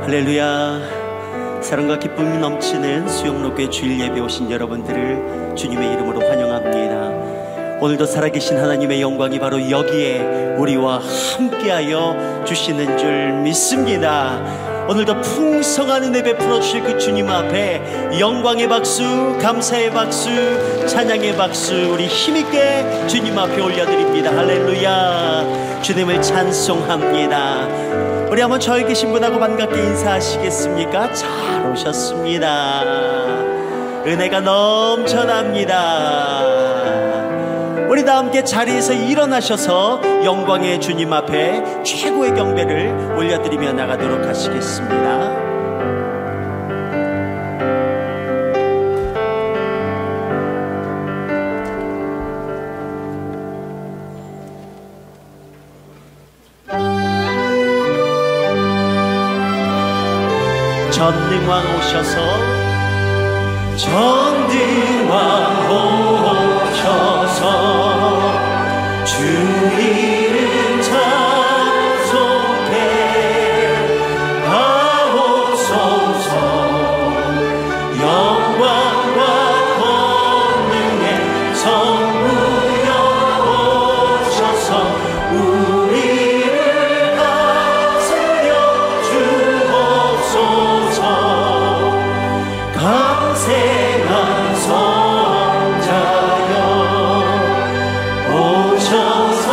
할렐루야. 사랑과 기쁨이 넘치는 수영로교회 주일 예배 오신 여러분들을 주님의 이름으로 환영합니다. 오늘도 살아계신 하나님의 영광이 바로 여기에 우리와 함께하여 주시는 줄 믿습니다. 오늘도 풍성한 은혜 베풀어 주실 그 주님 앞에 영광의 박수, 감사의 박수, 찬양의 박수 우리 힘있게 주님 앞에 올려드립니다. 할렐루야. 주님을 찬송합니다. 우리 한번 저기 계신 분하고 반갑게 인사하시겠습니까? 잘 오셨습니다. 은혜가 넘쳐납니다. 우리 다 함께 자리에서 일어나셔서 영광의 주님 앞에 최고의 경배를 올려드리며 나가도록 하시겠습니다. 전능왕 오셔서 전능왕 오셔서 주 이름 찬송해 하옵소서. 영광과 권능의 성부여 오셔서 우리를 다스려 주옵소서. 감세한 성자여 오셔서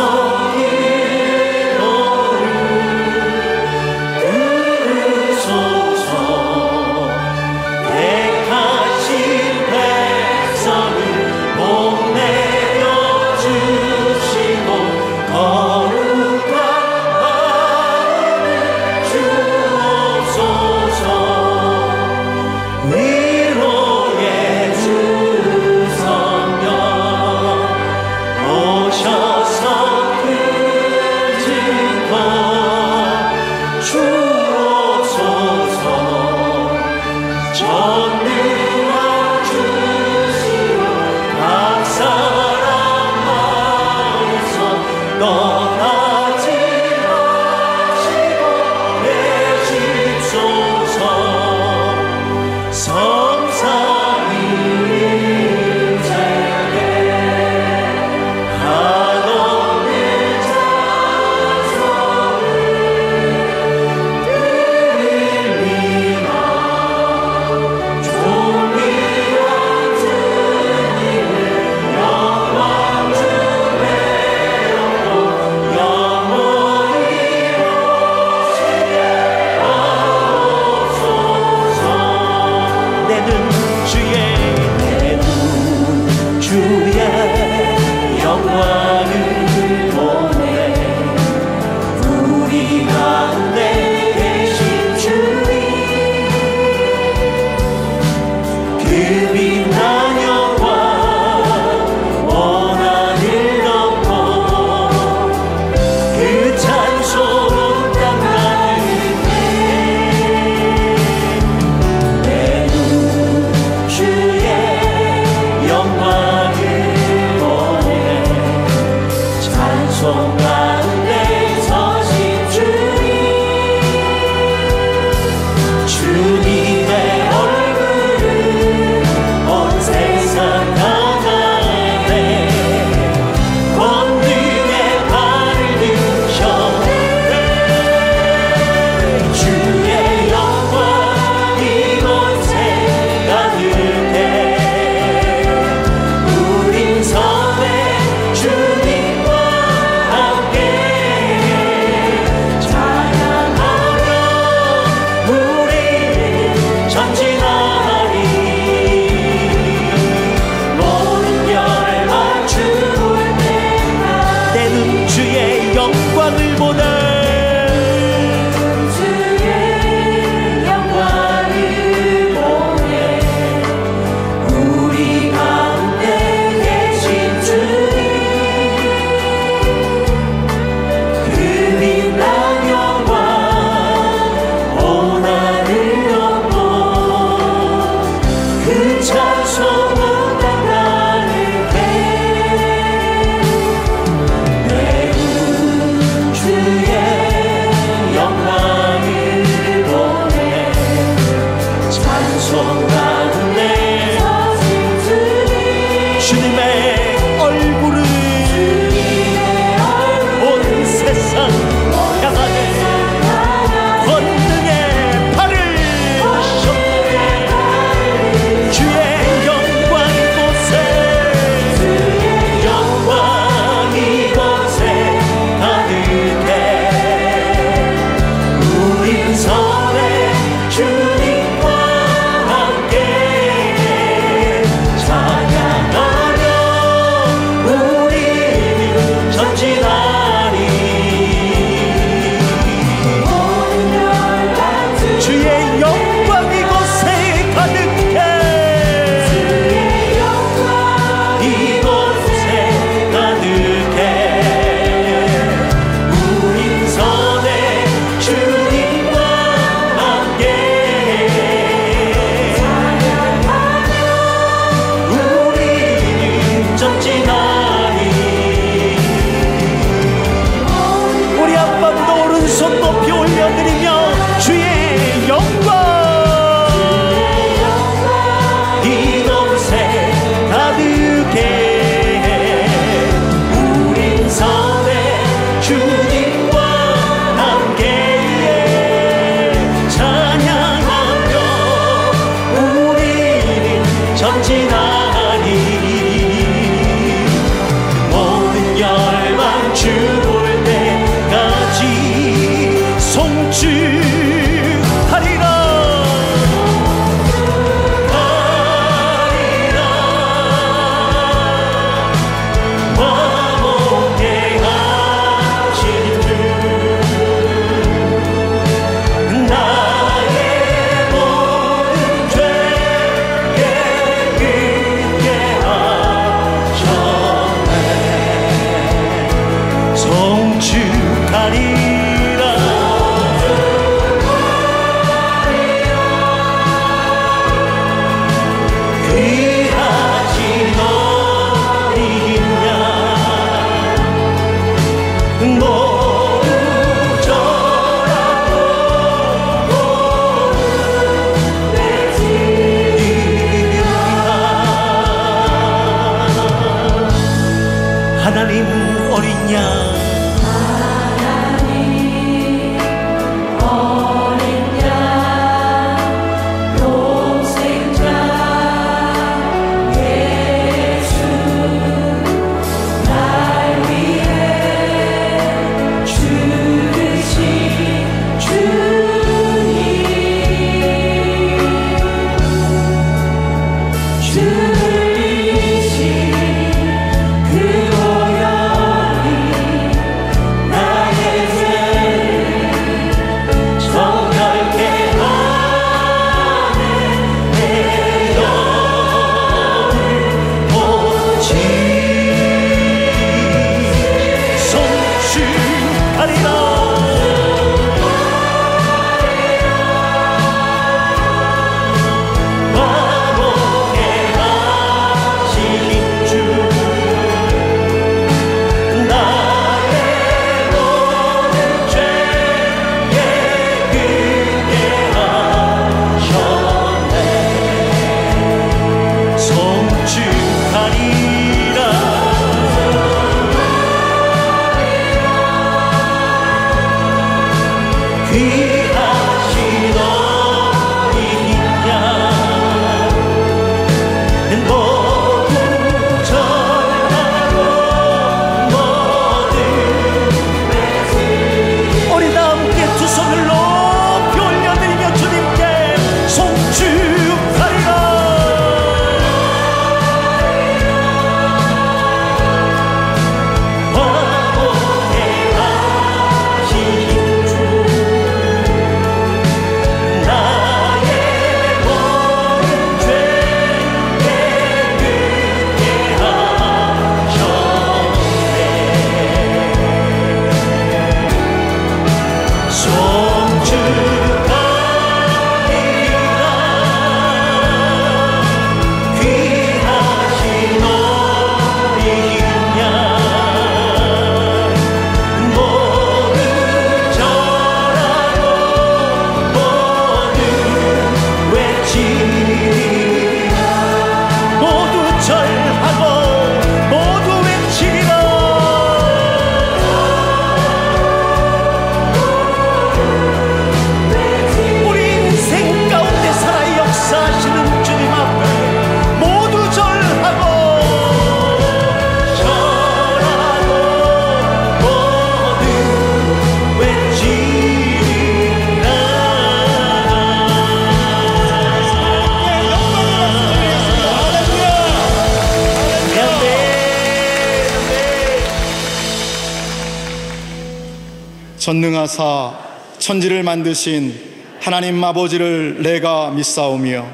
전능하사 천지를 만드신 하나님 아버지를 내가 믿사오며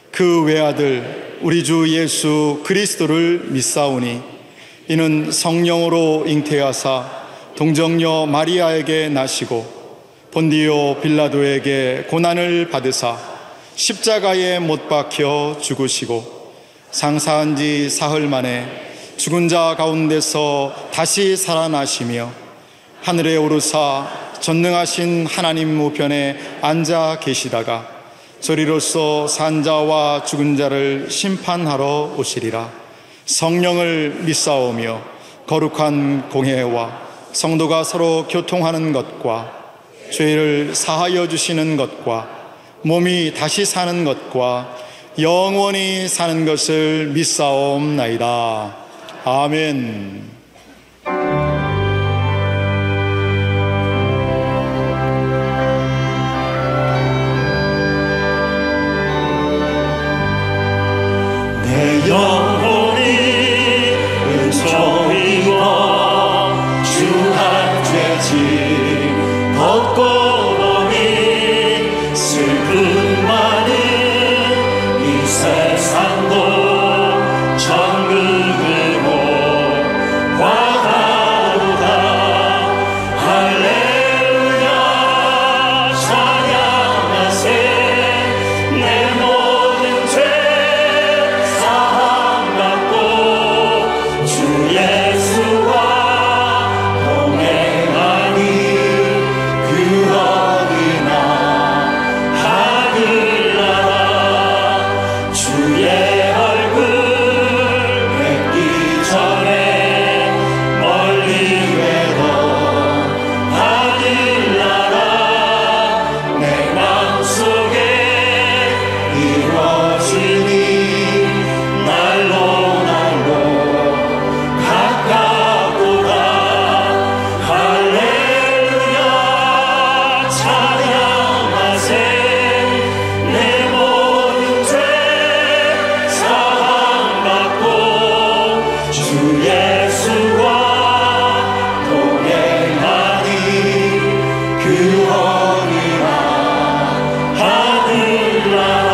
그 외아들 우리 주 예수 그리스도를 믿사오니 이는 성령으로 잉태하사 동정녀 마리아에게 나시고 본디오 빌라도에게 고난을 받으사 십자가에 못 박혀 죽으시고 장사한 지 사흘 만에 죽은 자 가운데서 다시 살아나시며 하늘에 오르사 전능하신 하나님 우편에 앉아 계시다가 저리로서 산 자와 죽은 자를 심판하러 오시리라. 성령을 믿사오며 거룩한 공회와 성도가 서로 교통하는 것과 죄를 사하여 주시는 것과 몸이 다시 사는 것과 영원히 사는 것을 믿사옵나이다. 아멘. 내 영혼이 은총 입어 주한 죄짐 벗고 보니 슬픔 많은 이 세상도 천국으로 와가로다. 할렐루야 찬양하세. 내 모든 죄 사함받고 주 예수와 동행하니 그 어디나 하늘나라. 주의 얼굴 뵙기 전에 멀리 외던 하늘나라. 내 마음속에 이루어지니 날로 날로 가깝도다. 할렐루야 찬양하세. 내 모든 죄 사함받고 주 예수와 동행하니 그 어디나 하늘나라.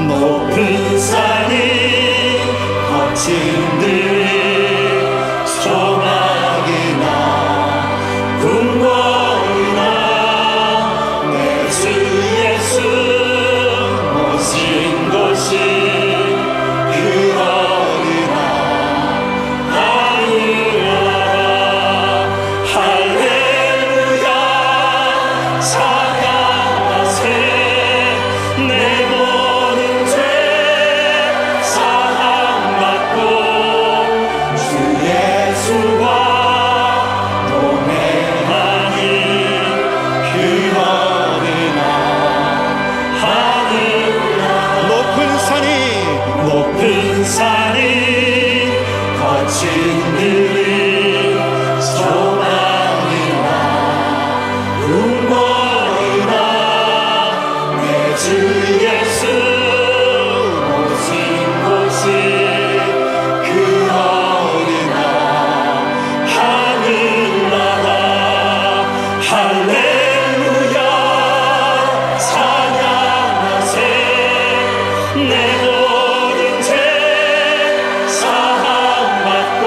높은 산이 거친 들이 조막이나 궁궐이나 내 주 예수 모신 곳이 그 어디나 하늘나라. 할렐루야 찬양하세. 내 모든 죄 사함받고 주 예수와 동행하니 그 어디나 하늘나라. 높은 산이 거친 들이 조망이나 궁궐이나 내 주 예수 모신 곳이 그 어디나 하늘나라. 할렐루야 찬양하세. 내 모든 죄 사함받고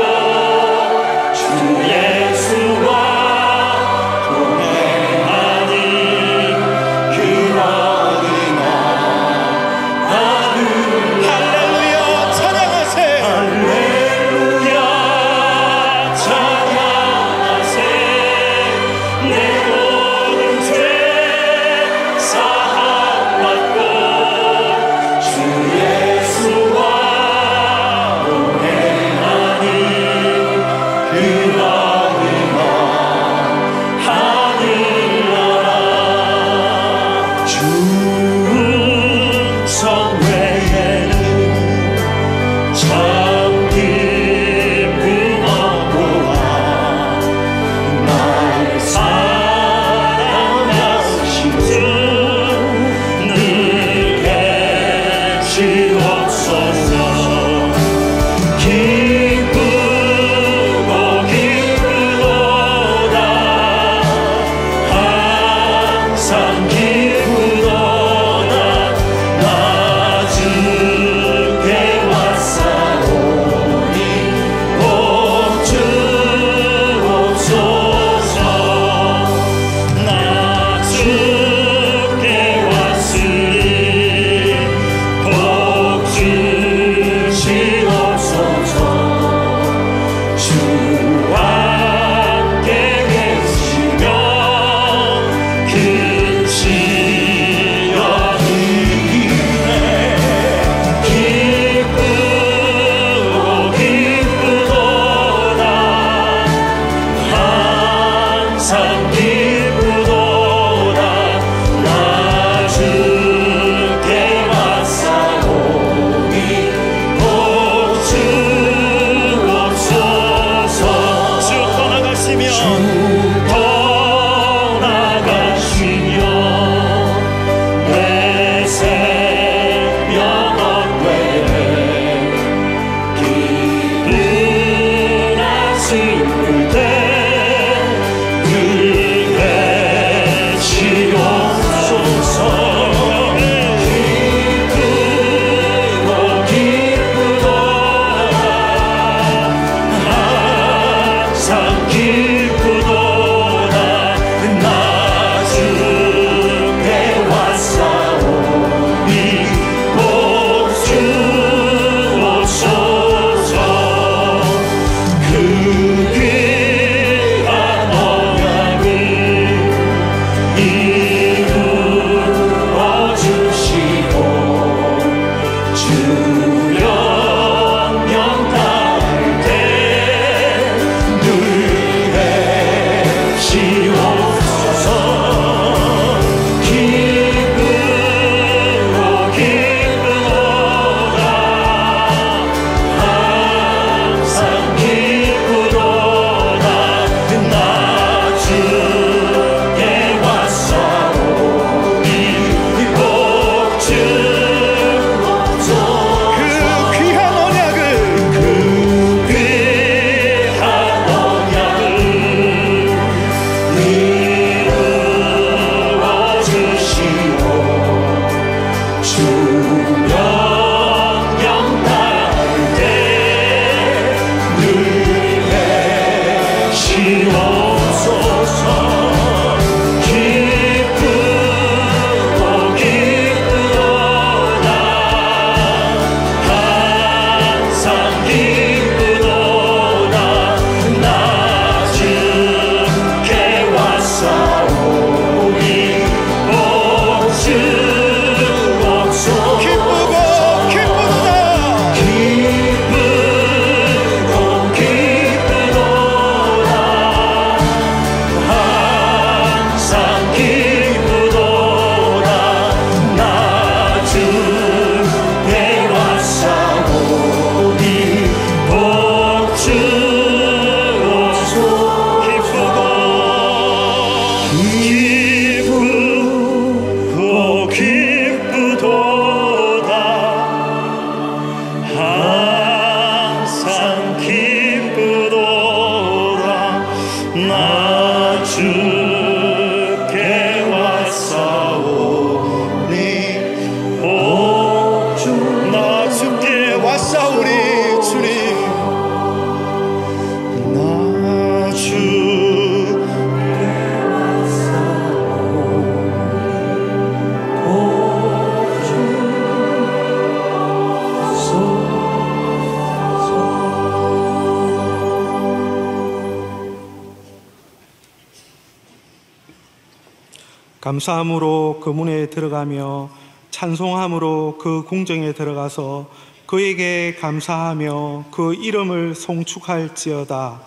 감사함으로 그 문에 들어가며 찬송함으로 그 궁정에 들어가서 그에게 감사하며 그 이름을 송축할지어다.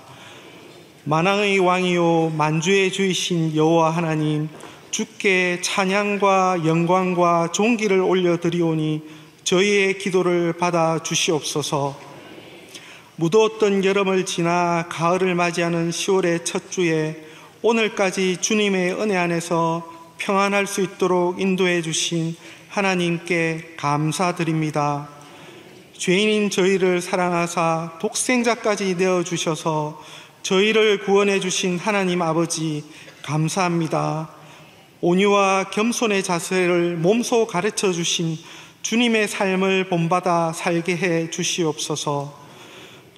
만왕의 왕이요 만주의 주이신 여호와 하나님, 주께 찬양과 영광과 존귀를 올려드리오니 저희의 기도를 받아 주시옵소서. 무더웠던 여름을 지나 가을을 맞이하는 10월의 첫 주에 오늘까지 주님의 은혜 안에서 평안할 수 있도록 인도해 주신 하나님께 감사드립니다. 죄인인 저희를 사랑하사 독생자까지 내어주셔서 저희를 구원해 주신 하나님 아버지 감사합니다. 온유와 겸손의 자세를 몸소 가르쳐 주신 주님의 삶을 본받아 살게 해 주시옵소서.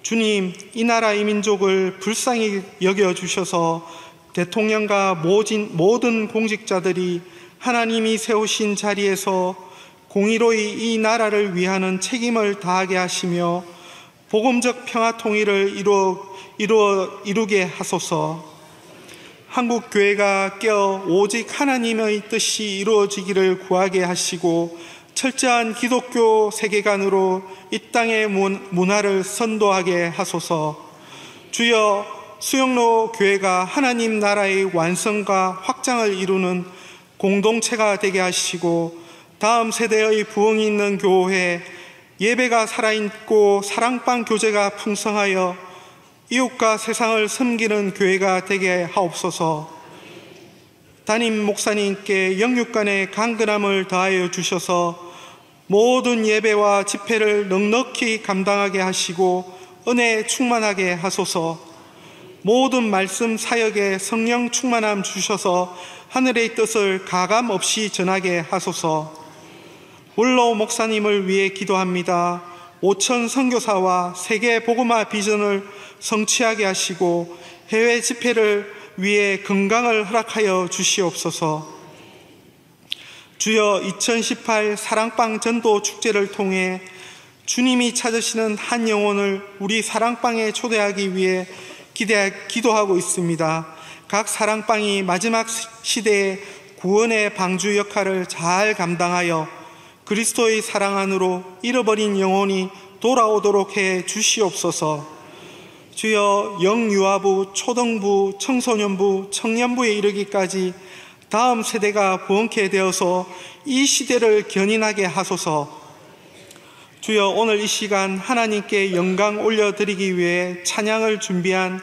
주님, 이 나라 이 민족을 불쌍히 여겨주셔서 대통령과 모든 공직자들이 하나님이 세우신 자리에서 공의로이 이 나라를 위하는 책임을 다하게 하시며 복음적 평화 통일을 이루게 하소서. 한국 교회가 깨어 오직 하나님의 뜻이 이루어지기를 구하게 하시고 철저한 기독교 세계관으로 이 땅의 문화를 선도하게 하소서. 주여, 수영로 교회가 하나님 나라의 완성과 확장을 이루는 공동체가 되게 하시고 다음 세대의 부흥이 있는 교회, 예배가 살아있고 사랑방 교제가 풍성하여 이웃과 세상을 섬기는 교회가 되게 하옵소서. 담임 목사님께 영육간의 강건함을 더하여 주셔서 모든 예배와 집회를 넉넉히 감당하게 하시고 은혜 충만하게 하소서. 모든 말씀 사역에 성령 충만함 주셔서 하늘의 뜻을 가감 없이 전하게 하소서. 원로 목사님을 위해 기도합니다. 5천 선교사와 세계 복음화 비전을 성취하게 하시고 해외 집회를 위해 건강을 허락하여 주시옵소서. 주여, 2018 사랑방 전도 축제를 통해 주님이 찾으시는 한 영혼을 우리 사랑방에 초대하기 위해 기도하고 있습니다. 각 사랑방이 마지막 시대의 구원의 방주 역할을 잘 감당하여 그리스도의 사랑 안으로 잃어버린 영혼이 돌아오도록 해 주시옵소서. 주여, 영유아부, 초등부, 청소년부, 청년부에 이르기까지 다음 세대가 부흥케 되어서 이 시대를 견인하게 하소서. 주여, 오늘 이 시간 하나님께 영광 올려드리기 위해 찬양을 준비한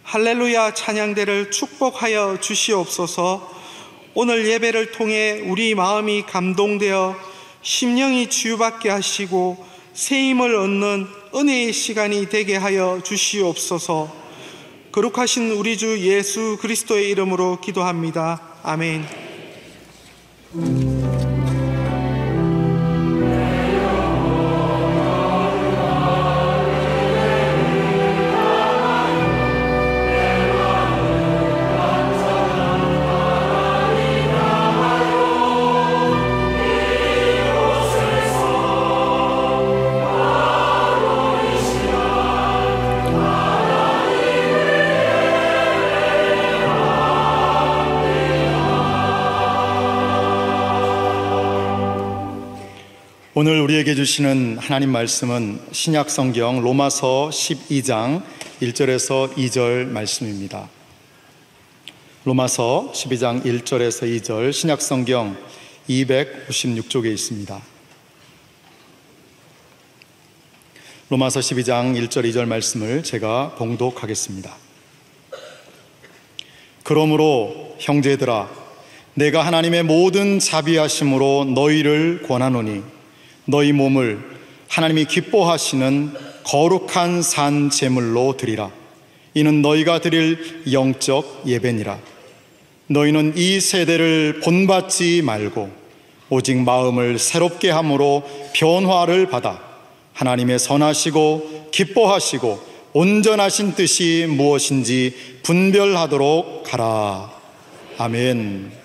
할렐루야 찬양대를 축복하여 주시옵소서. 오늘 예배를 통해 우리 마음이 감동되어 심령이 치유받게 하시고 새 힘을 얻는 은혜의 시간이 되게 하여 주시옵소서. 거룩하신 우리 주 예수 그리스도의 이름으로 기도합니다. 아멘. 오늘 우리에게 주시는 하나님 말씀은 신약 성경 로마서 12장 1절에서 2절 말씀입니다. 로마서 12장 1절에서 2절 신약 성경 256쪽에 있습니다. 로마서 12장 1절 2절 말씀을 제가 봉독하겠습니다. 그러므로 형제들아, 내가 하나님의 모든 자비하심으로 너희를 권하노니 너희 몸을 하나님이 기뻐하시는 거룩한 산 제물로 드리라. 이는 너희가 드릴 영적 예배니라. 너희는 이 세대를 본받지 말고 오직 마음을 새롭게 함으로 변화를 받아 하나님의 선하시고 기뻐하시고 온전하신 뜻이 무엇인지 분별하도록 하라. 아멘.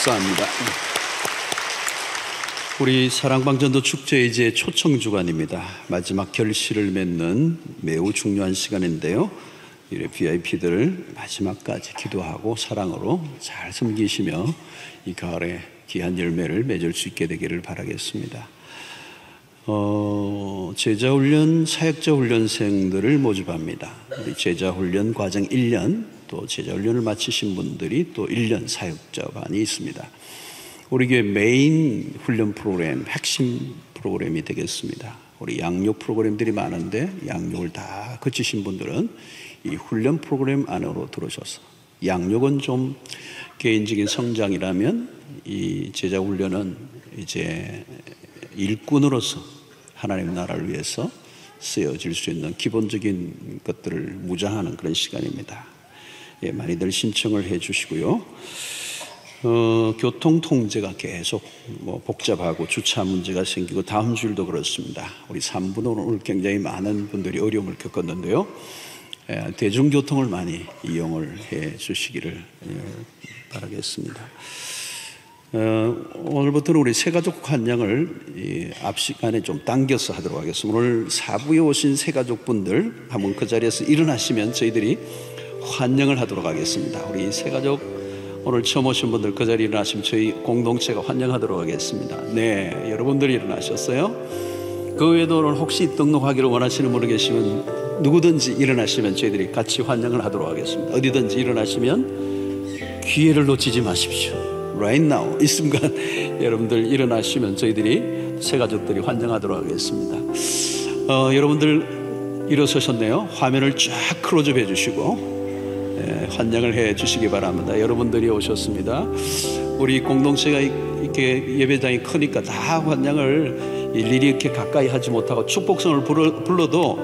감사합니다. 우리 사랑방 전도 축제 이제 초청 주간입니다. 마지막 결실을 맺는 매우 중요한 시간인데요. 우리 VIP들 마지막까지 기도하고 사랑으로 잘 섬기시며 이 가을에 귀한 열매를 맺을 수 있게 되기를 바라겠습니다. 제자훈련, 사역자훈련생들을 모집합니다. 우리 제자훈련 과정 1년, 또 제자훈련을 마치신 분들이 또 1년 사역자반이 있습니다. 우리 교회 메인 훈련 프로그램, 핵심 프로그램이 되겠습니다. 우리 양육 프로그램들이 많은데 양육을 다 거치신 분들은 이 훈련 프로그램 안으로 들어오셔서, 양육은 좀 개인적인 성장이라면 이 제자훈련은 이제 일꾼으로서 하나님의 나라를 위해서 쓰여질 수 있는 기본적인 것들을 무장하는 그런 시간입니다. 예, 많이들 신청을 해 주시고요. 교통 통제가 계속 복잡하고 주차 문제가 생기고 다음 주일도 그렇습니다. 우리 3부는 오늘 굉장히 많은 분들이 어려움을 겪었는데요. 대중교통을 많이 이용을 해 주시기를 바라겠습니다. 오늘부터는 우리 새가족 환영을 앞 시간에 좀 당겨서 하도록 하겠습니다. 오늘 4부에 오신 새가족분들 한번 그 자리에서 일어나시면 저희들이 환영을 하도록 하겠습니다. 우리 새가족 오늘 처음 오신 분들 그 자리에 일어나시면 저희 공동체가 환영하도록 하겠습니다. 네, 여러분들이 일어나셨어요? 그 외에도 오늘 혹시 등록하기를 원하시는 분이 계시면 누구든지 일어나시면 저희들이 같이 환영을 하도록 하겠습니다. 어디든지 일어나시면 기회를 놓치지 마십시오. Right now, 이 순간 여러분들 일어나시면 저희들이 새가족들이 환영하도록 하겠습니다. 여러분들 일어서셨네요. 화면을 쫙 클로즈업 해주시고 환영을 해 주시기 바랍니다. 여러분들이 오셨습니다. 우리 공동체가 이렇게 예배장이 크니까 다 환영을 일일이 이렇게 가까이 하지 못하고 축복성을 불러도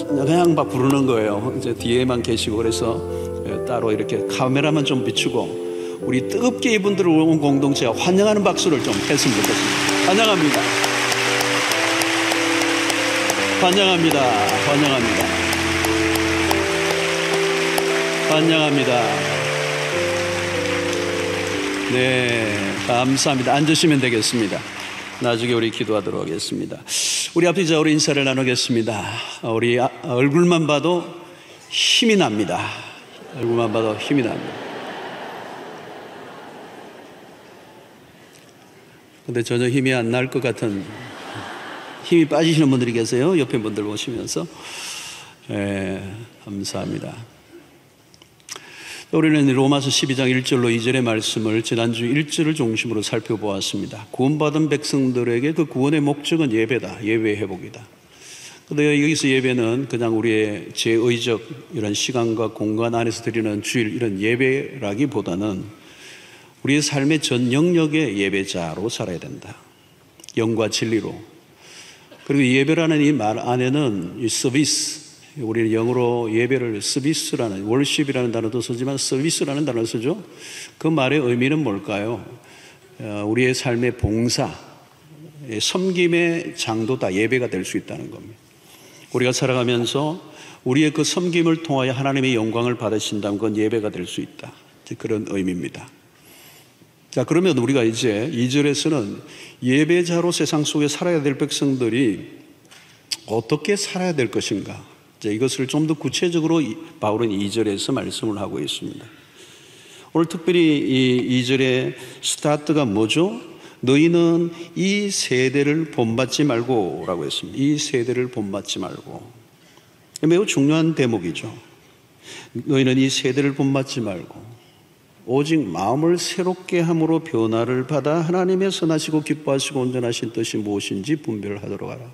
그냥 막 부르는 거예요. 이제 뒤에만 계시고, 그래서 따로 이렇게 카메라만 좀 비추고 우리 뜨겁게 이분들을 온 공동체가 환영하는 박수를 좀 했으면 좋겠습니다. 환영합니다. 환영합니다. 환영합니다. 환영합니다. 네, 감사합니다. 앉으시면 되겠습니다. 나중에 우리 기도하도록 하겠습니다. 우리 앞에 우리 인사를 나누겠습니다. 우리 얼굴만 봐도 힘이 납니다. 얼굴만 봐도 힘이 납니다. 근데 전혀 힘이 안 날 것 같은, 힘이 빠지시는 분들이 계세요. 옆에 분들 보시면서. 감사합니다. 우리는 로마서 12장 1절로 2절의 말씀을 지난주 1절을 중심으로 살펴보았습니다. 구원받은 백성들에게 그 구원의 목적은 예배다. 예배의 회복이다. 근데 여기서 예배는 그냥 우리의 제의적 이런 시간과 공간 안에서 드리는 주일 이런 예배라기보다는 우리의 삶의 전 영역의 예배자로 살아야 된다. 영과 진리로. 그리고 예배라는 이 말 안에는 이 서비스, 우리는 영어로 예배를 서비스라는, 월십이라는 단어도 쓰지만 서비스라는 단어를 쓰죠. 그 말의 의미는 뭘까요? 우리의 삶의 봉사, 섬김의 장도다 예배가 될 수 있다는 겁니다. 우리가 살아가면서 우리의 그 섬김을 통하여 하나님의 영광을 받으신다면 그건 예배가 될 수 있다. 그런 의미입니다. 자, 그러면 우리가 이제 2절에서는 예배자로 세상 속에 살아야 될 백성들이 어떻게 살아야 될 것인가, 이것을 좀 더 구체적으로 바울은 2절에서 말씀을 하고 있습니다. 오늘 특별히 이 2절의 스타트가 뭐죠? 너희는 이 세대를 본받지 말고 라고 했습니다. 이 세대를 본받지 말고. 매우 중요한 대목이죠. 너희는 이 세대를 본받지 말고 오직 마음을 새롭게 함으로 변화를 받아 하나님의 선하시고 기뻐하시고 온전하신 뜻이 무엇인지 분별하도록 하라.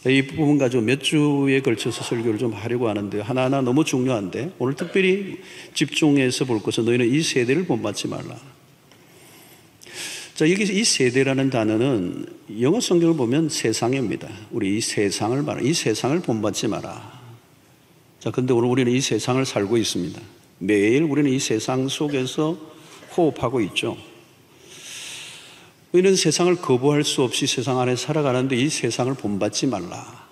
이 부분 가지고 몇 주에 걸쳐서 설교를 좀 하려고 하는데 하나하나 너무 중요한데 오늘 특별히 집중해서 볼 것은 너희는 이 세대를 본받지 말라. 자, 여기서 이 세대라는 단어는 영어 성경을 보면 세상입니다. 우리 이 세상을 말하, 이 세상을 본받지 마라. 자, 근데 오늘 우리는 이 세상을 살고 있습니다. 매일 우리는 이 세상 속에서 호흡하고 있죠. 우리는 세상을 거부할 수 없이 세상 안에 살아가는데 이 세상을 본받지 말라.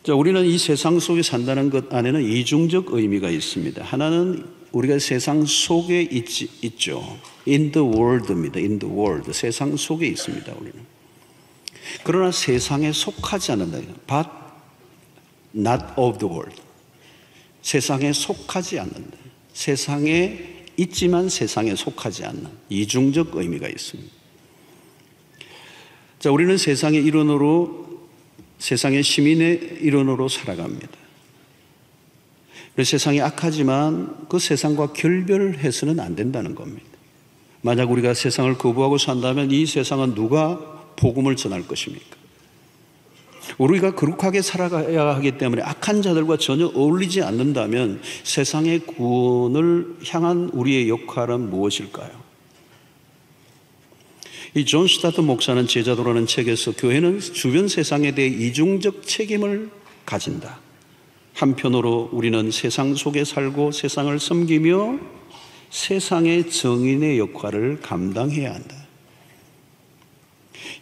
자, 우리는 이 세상 속에 산다는 것 안에는 이중적 의미가 있습니다. 하나는 우리가 세상 속에 있죠. In the world입니다. In the world. 세상 속에 있습니다, 우리는. 그러나 세상에 속하지 않는다. But not of the world. 세상에 속하지 않는다. 세상에 있지만 세상에 속하지 않는 이중적 의미가 있습니다. 자, 우리는 세상의 일원으로, 세상의 시민의 일원으로 살아갑니다. 그래서 세상이 악하지만 그 세상과 결별해서는 안 된다는 겁니다. 만약 우리가 세상을 거부하고 산다면 이 세상은 누가 복음을 전할 것입니까? 우리가 거룩하게 살아가야 하기 때문에 악한 자들과 전혀 어울리지 않는다면 세상의 구원을 향한 우리의 역할은 무엇일까요? 이 존 스타트 목사는 제자도라는 책에서 교회는 주변 세상에 대해 이중적 책임을 가진다. 한편으로 우리는 세상 속에 살고 세상을 섬기며 세상의 정인의 역할을 감당해야 한다.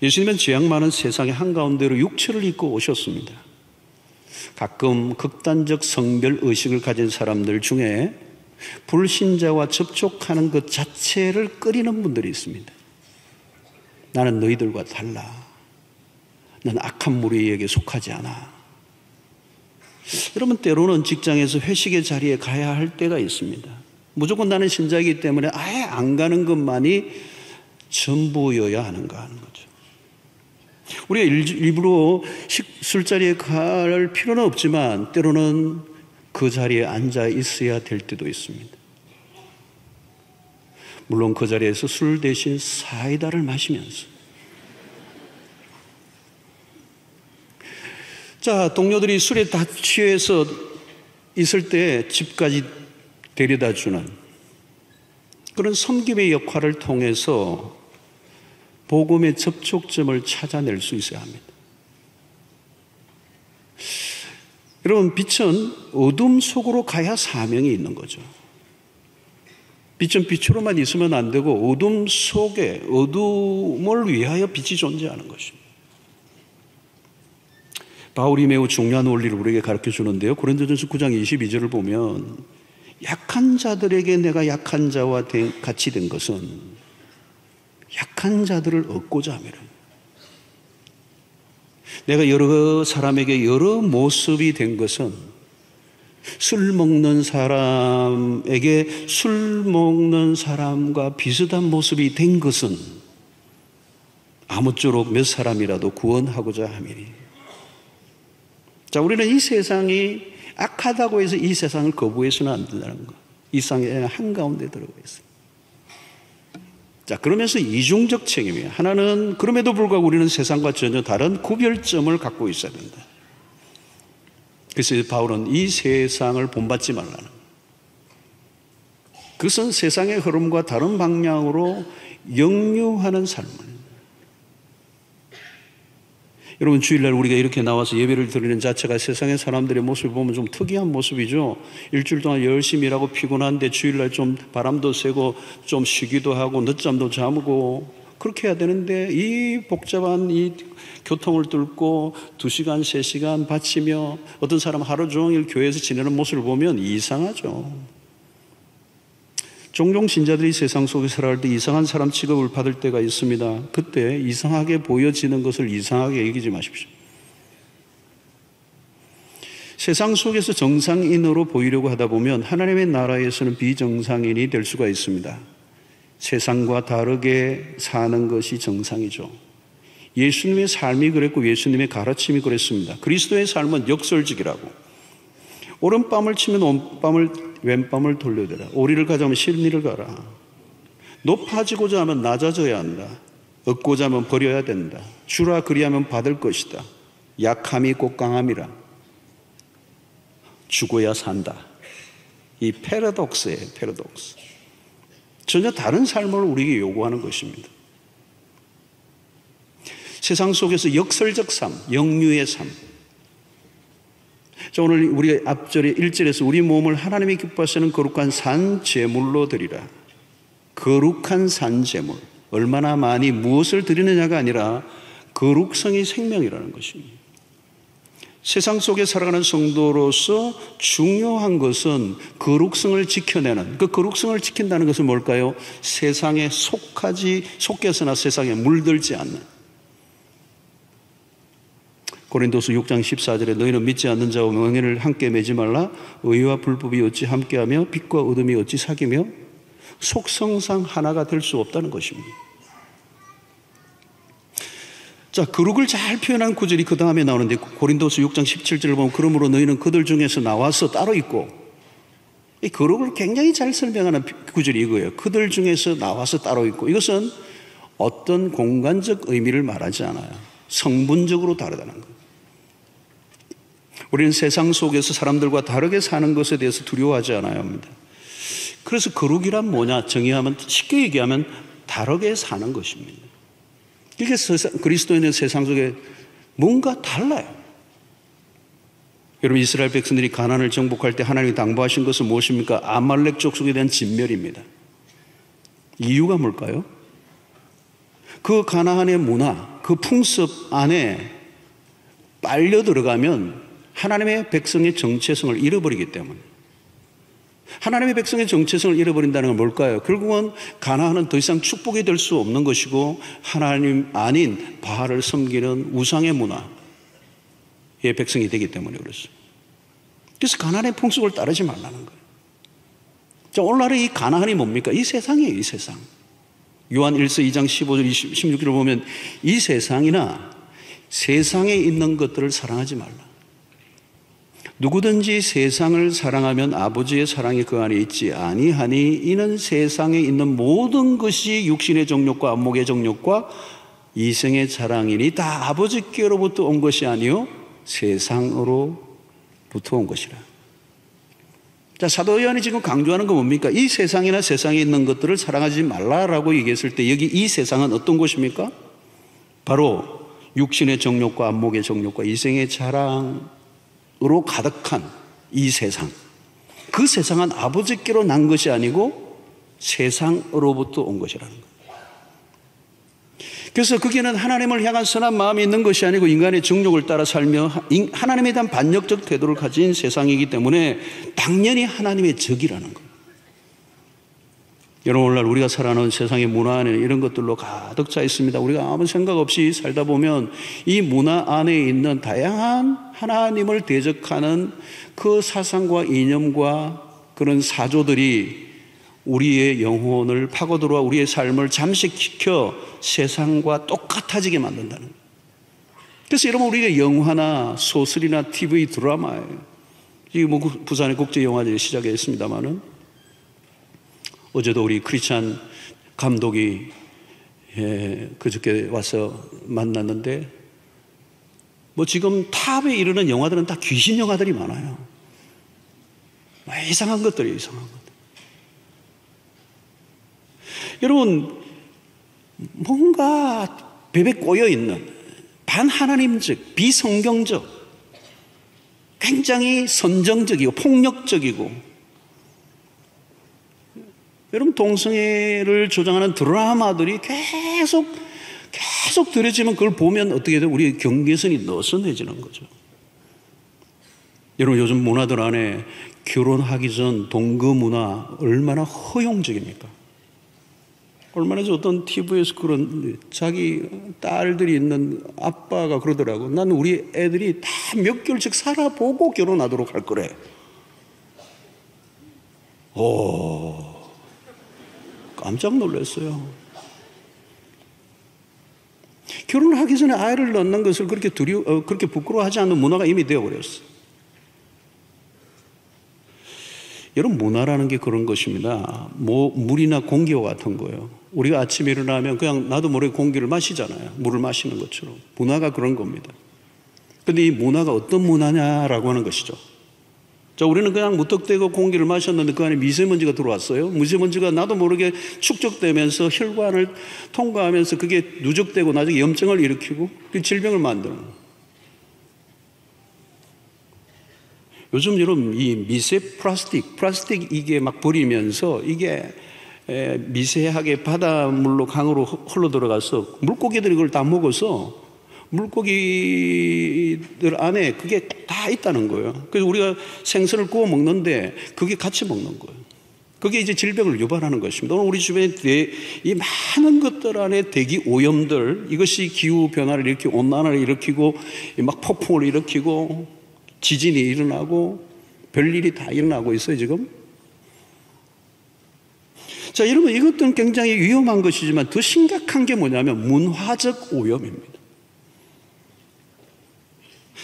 예수님은 죄악 많은 세상의 한가운데로 육체를 입고 오셨습니다. 가끔 극단적 성별 의식을 가진 사람들 중에 불신자와 접촉하는 것 자체를 꺼리는 분들이 있습니다. 나는 너희들과 달라. 난 악한 무리에게 속하지 않아. 여러분, 때로는 직장에서 회식의 자리에 가야 할 때가 있습니다. 무조건 나는 신자이기 때문에 아예 안 가는 것만이 전부여야 하는가 하는 거죠. 우리가 일부러 술자리에 갈 필요는 없지만 때로는 그 자리에 앉아 있어야 될 때도 있습니다. 물론 그 자리에서 술 대신 사이다를 마시면서. 자, 동료들이 술에 다 취해서 있을 때 집까지 데려다 주는 그런 섬김의 역할을 통해서 복음의 접촉점을 찾아낼 수 있어야 합니다. 여러분, 빛은 어둠 속으로 가야 사명이 있는 거죠. 빛은 빛으로만 있으면 안 되고 어둠 속에 어둠을 위하여 빛이 존재하는 것입니다. 바울이 매우 중요한 원리를 우리에게 가르쳐 주는데요. 고린도전서 9장 22절을 보면 약한 자들에게 내가 약한 자와 같이 된 것은 약한 자들을 얻고자 함이라. 내가 여러 사람에게 여러 모습이 된 것은 술 먹는 사람에게 술 먹는 사람과 비슷한 모습이 된 것은 아무쪼록 몇 사람이라도 구원하고자 함이니. 자, 우리는 이 세상이 악하다고 해서 이 세상을 거부해서는 안 된다는 거. 이 세상의 한가운데 들어가 있어요. 자, 그러면서 이중적 책임이에요. 하나는 그럼에도 불구하고 우리는 세상과 전혀 다른 구별점을 갖고 있어야 된다. 그래서 바울은 이 세상을 본받지 말라는 거예요. 그것은 세상의 흐름과 다른 방향으로 역류하는 삶을. 여러분, 주일날 우리가 이렇게 나와서 예배를 드리는 자체가 세상의 사람들의 모습을 보면 좀 특이한 모습이죠. 일주일 동안 열심히 일하고 피곤한데 주일날 좀 바람도 쐬고 좀 쉬기도 하고 늦잠도 자고 그렇게 해야 되는데 이 복잡한 이 교통을 뚫고 2시간, 3시간 바치며 어떤 사람 하루 종일 교회에서 지내는 모습을 보면 이상하죠. 종종 신자들이 세상 속에 살아갈 때 이상한 사람 취급을 받을 때가 있습니다. 그때 이상하게 보여지는 것을 이상하게 여기지 마십시오. 세상 속에서 정상인으로 보이려고 하다 보면 하나님의 나라에서는 비정상인이 될 수가 있습니다. 세상과 다르게 사는 것이 정상이죠. 예수님의 삶이 그랬고 예수님의 가르침이 그랬습니다. 그리스도의 삶은 역설직이라고. 오른밤을 치면 왼밤을 돌려대라. 오리를 가자면 실리를 가라. 높아지고자 하면 낮아져야 한다. 얻고자 하면 버려야 된다. 주라 그리하면 받을 것이다. 약함이 곧 강함이라. 죽어야 산다. 이 패러독스예요. 패러독스. 전혀 다른 삶을 우리에게 요구하는 것입니다. 세상 속에서 역설적 삶, 역류의 삶. 자, 오늘 우리가 앞절에 1절에서 우리 몸을 하나님이 기뻐하시는 거룩한 산제물로 드리라. 거룩한 산제물. 얼마나 많이 무엇을 드리느냐가 아니라 거룩성이 생명이라는 것입니다. 세상 속에 살아가는 성도로서 중요한 것은 거룩성을 지켜내는, 그 거룩성을 지킨다는 것은 뭘까요? 세상에 속해서나 세상에 물들지 않는. 고린도서 6장 14절에 너희는 믿지 않는 자와 멍에를 함께 매지 말라. 의와 불법이 어찌 함께하며 빛과 어둠이 어찌 사귀며 속성상 하나가 될 수 없다는 것입니다. 자, 거룩을 잘 표현한 구절이 그 다음에 나오는데 고린도서 6장 17절을 보면 그러므로 너희는 그들 중에서 나와서 따로 있고, 이 거룩을 굉장히 잘 설명하는 구절이 이거예요. 그들 중에서 나와서 따로 있고, 이것은 어떤 공간적 의미를 말하지 않아요. 성분적으로 다르다는 거예요. 우리는 세상 속에서 사람들과 다르게 사는 것에 대해서 두려워하지 않아야 합니다. 그래서 거룩이란 뭐냐 정의하면, 쉽게 얘기하면 다르게 사는 것입니다. 이게 그리스도인의 세상 속에 뭔가 달라요. 여러분, 이스라엘 백성들이 가나안을 정복할 때 하나님이 당부하신 것은 무엇입니까? 아말렉 족속에 대한 진멸입니다. 이유가 뭘까요? 그 가나안의 문화, 그 풍습 안에 빨려 들어가면 하나님의 백성의 정체성을 잃어버리기 때문에. 하나님의 백성의 정체성을 잃어버린다는 건 뭘까요? 결국은 가나안은 더 이상 축복이 될 수 없는 것이고 하나님 아닌 바알을 섬기는 우상의 문화의 백성이 되기 때문에 그렇습니다. 그래서 가나안의 풍속을 따르지 말라는 거예요. 자, 오늘날의 이 가나안이 뭡니까? 이 세상이에요, 이 세상. 요한 1서 2장 15절 16절을 보면 이 세상이나 세상에 있는 것들을 사랑하지 말라. 누구든지 세상을 사랑하면 아버지의 사랑이 그 안에 있지 아니하니 이는 세상에 있는 모든 것이 육신의 정욕과 안목의 정욕과 이생의 자랑이니 다 아버지께로부터 온 것이 아니요 세상으로부터 온 것이라. 자, 사도 요한이 지금 강조하는 건 뭡니까? 이 세상이나 세상에 있는 것들을 사랑하지 말라라고 얘기했을 때 여기 이 세상은 어떤 것입니까? 바로 육신의 정욕과 안목의 정욕과 이생의 자랑으로 가득한 이 세상. 그 세상은 아버지께로 난 것이 아니고 세상으로부터 온 것이라는 거예요. 그래서 거기에는 하나님을 향한 선한 마음이 있는 것이 아니고 인간의 정욕을 따라 살며 하나님에 대한 반역적 태도를 가진 세상이기 때문에 당연히 하나님의 적이라는 거예요. 여러분, 오늘날 우리가 살아가는 세상의 문화 안에는 이런 것들로 가득 차 있습니다. 우리가 아무 생각 없이 살다 보면 이 문화 안에 있는 다양한 하나님을 대적하는 그 사상과 이념과 그런 사조들이 우리의 영혼을 파고들어 우리의 삶을 잠식시켜 세상과 똑같아지게 만든다는 거예요. 그래서 여러분, 우리가 영화나 소설이나 TV 드라마예요. 이게 뭐 부산의 국제영화제를 시작했습니다마는 어제도 우리 크리스찬 감독이 그저께 와서 만났는데 뭐 지금 탑에 이르는 영화들은 다 귀신 영화들이 많아요. 이상한 것들이 이상한 것. 여러분, 뭔가 베베 꼬여있는 반하나님적, 비성경적, 굉장히 선정적이고 폭력적이고, 여러분, 동성애를 조장하는 드라마들이 계속 들여지면 그걸 보면 어떻게 돼요? 우리 경계선이 느슨해지는 거죠. 여러분, 요즘 문화들 안에 결혼하기 전 동거 문화 얼마나 허용적입니까? 얼마나 어떤 TV에서 그런 자기 딸들이 있는 아빠가 그러더라고. 난 우리 애들이 다 몇 개월씩 살아보고 결혼하도록 할 거래. 깜짝 놀랐어요. 결혼하기 전에 아이를 낳는 것을 그렇게 부끄러워하지 않는 문화가 이미 되어버렸어요. 여러분, 문화라는 게 그런 것입니다. 물이나 공기와 같은 거예요. 우리가 아침에 일어나면 그냥 나도 모르게 공기를 마시잖아요. 물을 마시는 것처럼. 문화가 그런 겁니다. 그런데 이 문화가 어떤 문화냐라고 하는 것이죠. 자, 우리는 그냥 무턱대고 공기를 마셨는데 그 안에 미세먼지가 들어왔어요. 미세먼지가 나도 모르게 축적되면서 혈관을 통과하면서 그게 누적되고 나중에 염증을 일으키고 그 질병을 만드는 거예요. 요즘 여러분, 이 미세 플라스틱 이게 막 버리면서 이게 미세하게 바닷물로 강으로 흘러 들어가서 물고기들이 그걸 다 먹어서 물고기들 안에 그게 다 있다는 거예요. 그래서 우리가 생선을 구워 먹는데 그게 같이 먹는 거예요. 그게 이제 질병을 유발하는 것입니다. 오늘 우리 주변에 이 많은 것들 안에 대기 오염들, 이것이 기후 변화를 일으키고 온난화를 일으키고 막 폭풍을 일으키고 지진이 일어나고 별일이 다 일어나고 있어요, 지금. 자, 여러분, 이것들은 굉장히 위험한 것이지만 더 심각한 게 뭐냐면 문화적 오염입니다.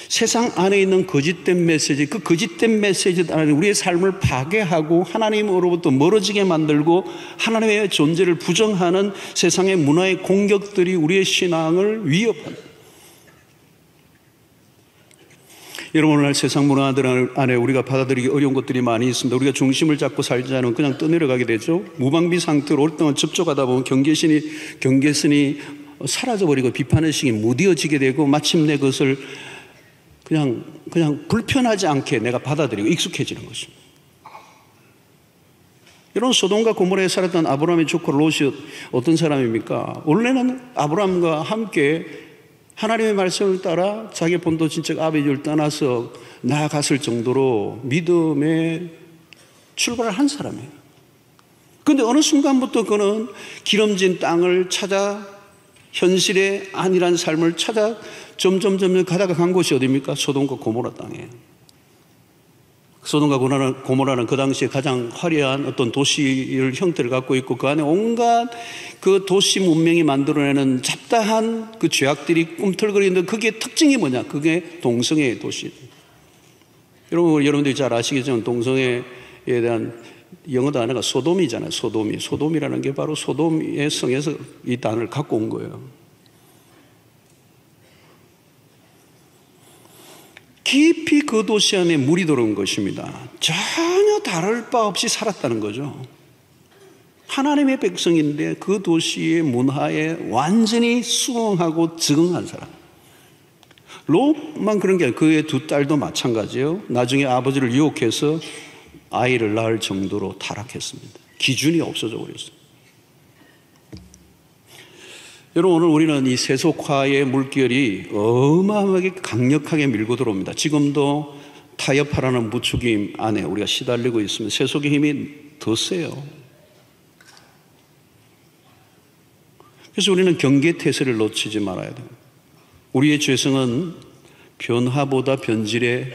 세상 안에 있는 거짓된 메시지, 그 거짓된 메시지 안에 우리의 삶을 파괴하고 하나님으로부터 멀어지게 만들고 하나님의 존재를 부정하는 세상의 문화의 공격들이 우리의 신앙을 위협합니다. 여러분, 오늘날 세상 문화들 안에 우리가 받아들이기 어려운 것들이 많이 있습니다. 우리가 중심을 잡고 살지 않으면 그냥 떠내려가게 되죠. 무방비 상태로 오랫동안 접촉하다 보면 경계선이 사라져버리고 비판의 식이 무뎌지게 되고 마침내 그것을 그냥 불편하지 않게 내가 받아들이고 익숙해지는 것입니다. 여러분, 소돔과 고모라에 살았던 아브라함의 조카 롯이 어떤 사람입니까? 원래는 아브라함과 함께 하나님의 말씀을 따라 자기 본토친척 아비집을 떠나서 나아갔을 정도로 믿음의 출발을 한 사람이에요. 그런데 어느 순간부터 그는 기름진 땅을 찾아 현실의 안일한 삶을 찾아 점점 가다가 간 곳이 어디입니까? 소돔과 고모라 땅이에요. 소돔과 고모라는 그 당시에 가장 화려한 어떤 도시의 형태를 갖고 있고 그 안에 온갖 그 도시 문명이 만들어내는 잡다한 그 죄악들이 꿈틀거리는데 그게 특징이 뭐냐? 그게 동성애의 도시. 여러분들이 잘 아시겠지만 동성애에 대한 영어 단어가 소돔이잖아요. 소돔이라는 게 바로 소돔의 성에서 이 단어를 갖고 온 거예요. 깊이 그 도시 안에 물이 들어온 것입니다. 전혀 다를 바 없이 살았다는 거죠. 하나님의 백성인데 그 도시의 문화에 완전히 수긍하고 적응한 사람. 롯만 그런 게 아니라 그의 두 딸도 마찬가지예요. 나중에 아버지를 유혹해서 아이를 낳을 정도로 타락했습니다. 기준이 없어져 버렸어요. 여러분, 오늘 우리는 이 세속화의 물결이 어마어마하게 강력하게 밀고 들어옵니다. 지금도 타협하라는 부추김 안에 우리가 시달리고 있습니다. 세속의 힘이 더 세요. 그래서 우리는 경계태세를 놓치지 말아야 돼요. 우리의 죄성은 변화보다 변질에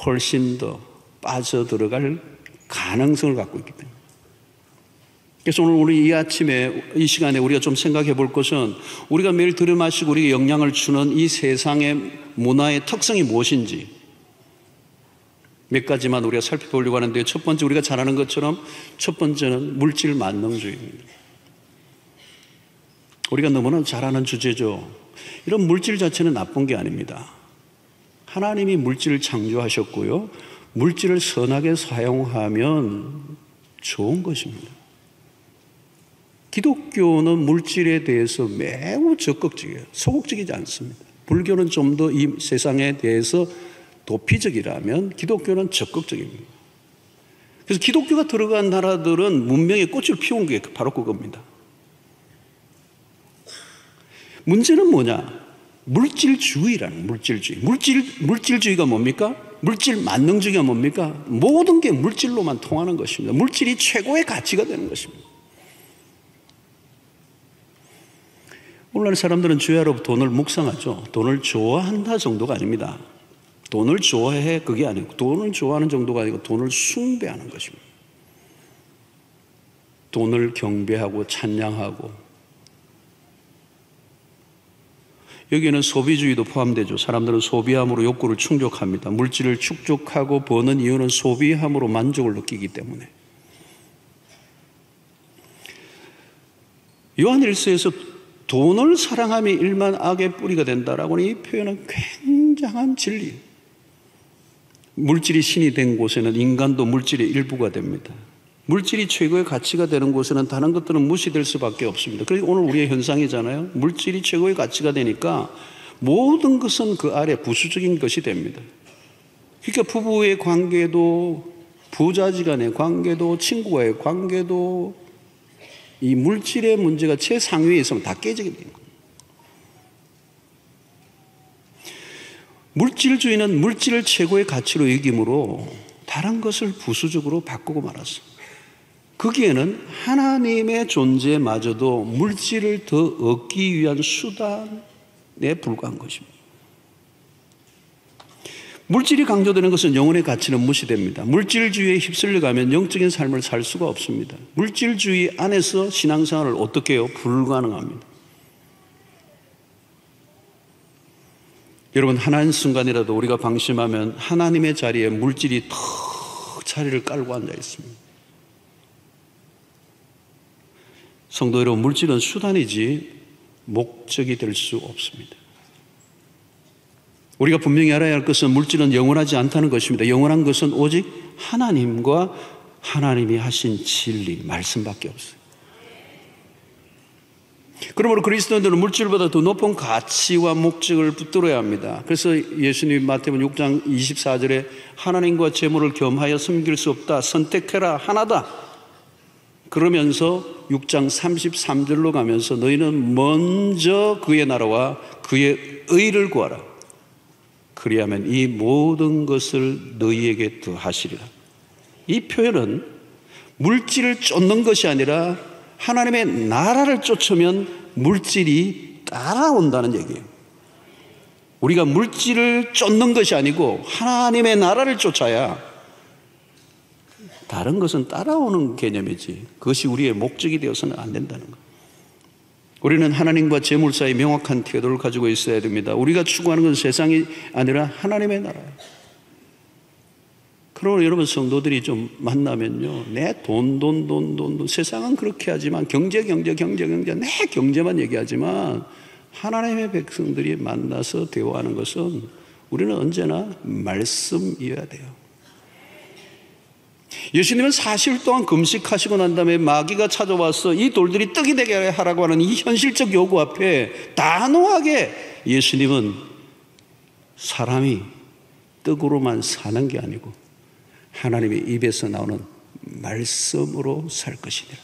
훨씬 더 빠져들어갈 가능성을 갖고 있기 때문에. 그래서 오늘 우리 이 아침에 이 시간에 우리가 좀 생각해 볼 것은 우리가 매일 들여마시고 우리에게 영향을 주는 이 세상의 문화의 특성이 무엇인지 몇 가지만 우리가 살펴보려고 하는데, 첫 번째, 우리가 잘 아는 것처럼 첫 번째는 물질 만능주의입니다. 우리가 너무나 잘 아는 주제죠. 이런 물질 자체는 나쁜 게 아닙니다. 하나님이 물질을 창조하셨고요, 물질을 선하게 사용하면 좋은 것입니다. 기독교는 물질에 대해서 매우 적극적이에요. 소극적이지 않습니다. 불교는 좀 더 이 세상에 대해서 도피적이라면 기독교는 적극적입니다. 그래서 기독교가 들어간 나라들은 문명의 꽃을 피운 게 바로 그겁니다. 문제는 뭐냐? 물질주의라는 물질주의. 물질주의가 뭡니까? 물질 만능주의가 뭡니까? 모든 게 물질로만 통하는 것입니다. 물질이 최고의 가치가 되는 것입니다. 오늘날 사람들은 주야로 돈을 묵상하죠. 돈을 좋아한다 정도가 아닙니다. 돈을 좋아해 그게 아니고, 돈을 좋아하는 정도가 아니고 돈을 숭배하는 것입니다. 돈을 경배하고 찬양하고, 여기에는 소비주의도 포함되죠. 사람들은 소비함으로 욕구를 충족합니다. 물질을 축적하고 버는 이유는 소비함으로 만족을 느끼기 때문에. 요한일서에서 돈을 사랑함이 일만 악의 뿌리가 된다라고 하는 이 표현은 굉장한 진리. 물질이 신이 된 곳에는 인간도 물질의 일부가 됩니다. 물질이 최고의 가치가 되는 곳에는 다른 것들은 무시될 수밖에 없습니다. 그래서 오늘 우리의 현상이잖아요. 물질이 최고의 가치가 되니까 모든 것은 그 아래 부수적인 것이 됩니다. 그러니까 부부의 관계도, 부자지간의 관계도, 친구와의 관계도 이 물질의 문제가 최상위에 있으면 다 깨지게 됩니다. 물질주의는 물질을 최고의 가치로 여김으로 다른 것을 부수적으로 바꾸고 말았습니다. 거기에는 하나님의 존재마저도 물질을 더 얻기 위한 수단에 불과한 것입니다. 물질이 강조되는 것은 영혼의 가치는 무시됩니다. 물질주의에 휩쓸려 가면 영적인 삶을 살 수가 없습니다. 물질주의 안에서 신앙생활을 어떻게 해요? 불가능합니다. 여러분, 한 순간이라도 우리가 방심하면 하나님의 자리에 물질이 턱 자리를 깔고 앉아 있습니다. 성도 여러분, 물질은 수단이지 목적이 될 수 없습니다. 우리가 분명히 알아야 할 것은 물질은 영원하지 않다는 것입니다. 영원한 것은 오직 하나님과 하나님이 하신 진리, 말씀밖에 없어요. 그러므로 그리스도인들은 물질보다 더 높은 가치와 목적을 붙들어야 합니다. 그래서 예수님이 마태복음 6장 24절에 하나님과 재물을 겸하여 섬길 수 없다. 선택해라. 하나다. 그러면서 6장 33절로 가면서 너희는 먼저 그의 나라와 그의 의를 구하라. 그리하면 이 모든 것을 너희에게 더하시리라. 이 표현은 물질을 쫓는 것이 아니라 하나님의 나라를 쫓으면 물질이 따라온다는 얘기예요. 우리가 물질을 쫓는 것이 아니고 하나님의 나라를 쫓아야 다른 것은 따라오는 개념이지 그것이 우리의 목적이 되어서는 안 된다는 거예요. 우리는 하나님과 재물 사이에 명확한 태도를 가지고 있어야 됩니다. 우리가 추구하는 건 세상이 아니라 하나님의 나라예요. 그러므로 여러분 성도들이 좀 만나면요, 내 돈 세상은 그렇게 하지만 경제 내 경제만 얘기하지만 하나님의 백성들이 만나서 대화하는 것은 우리는 언제나 말씀이어야 돼요. 예수님은 40일 동안 금식하시고 난 다음에 마귀가 찾아와서 이 돌들이 떡이 되게 하라고 하는 이 현실적 요구 앞에 단호하게 예수님은 사람이 떡으로만 사는 게 아니고 하나님의 입에서 나오는 말씀으로 살 것이니라.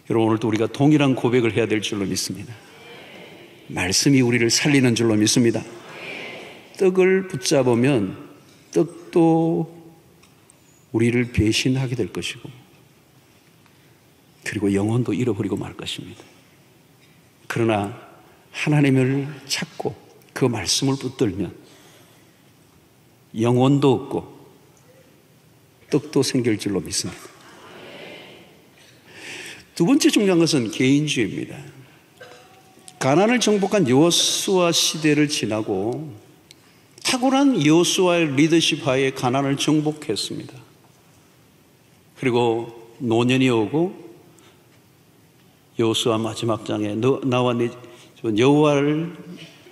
여러분, 오늘도 우리가 동일한 고백을 해야 될 줄로 믿습니다. 말씀이 우리를 살리는 줄로 믿습니다. 떡을 붙잡으면 떡도 우리를 배신하게 될 것이고 그리고 영혼도 잃어버리고 말 것입니다. 그러나 하나님을 찾고 그 말씀을 붙들면 영혼도 없고 떡도 생길 줄로 믿습니다. 두 번째 중요한 것은 개인주의입니다. 가나안을 정복한 여호수아 시대를 지나고 탁월한 여호수아의 리더십 하에 가나안을 정복했습니다. 그리고 노년이 오고 여호수아 마지막 장에 나와 네 여호와를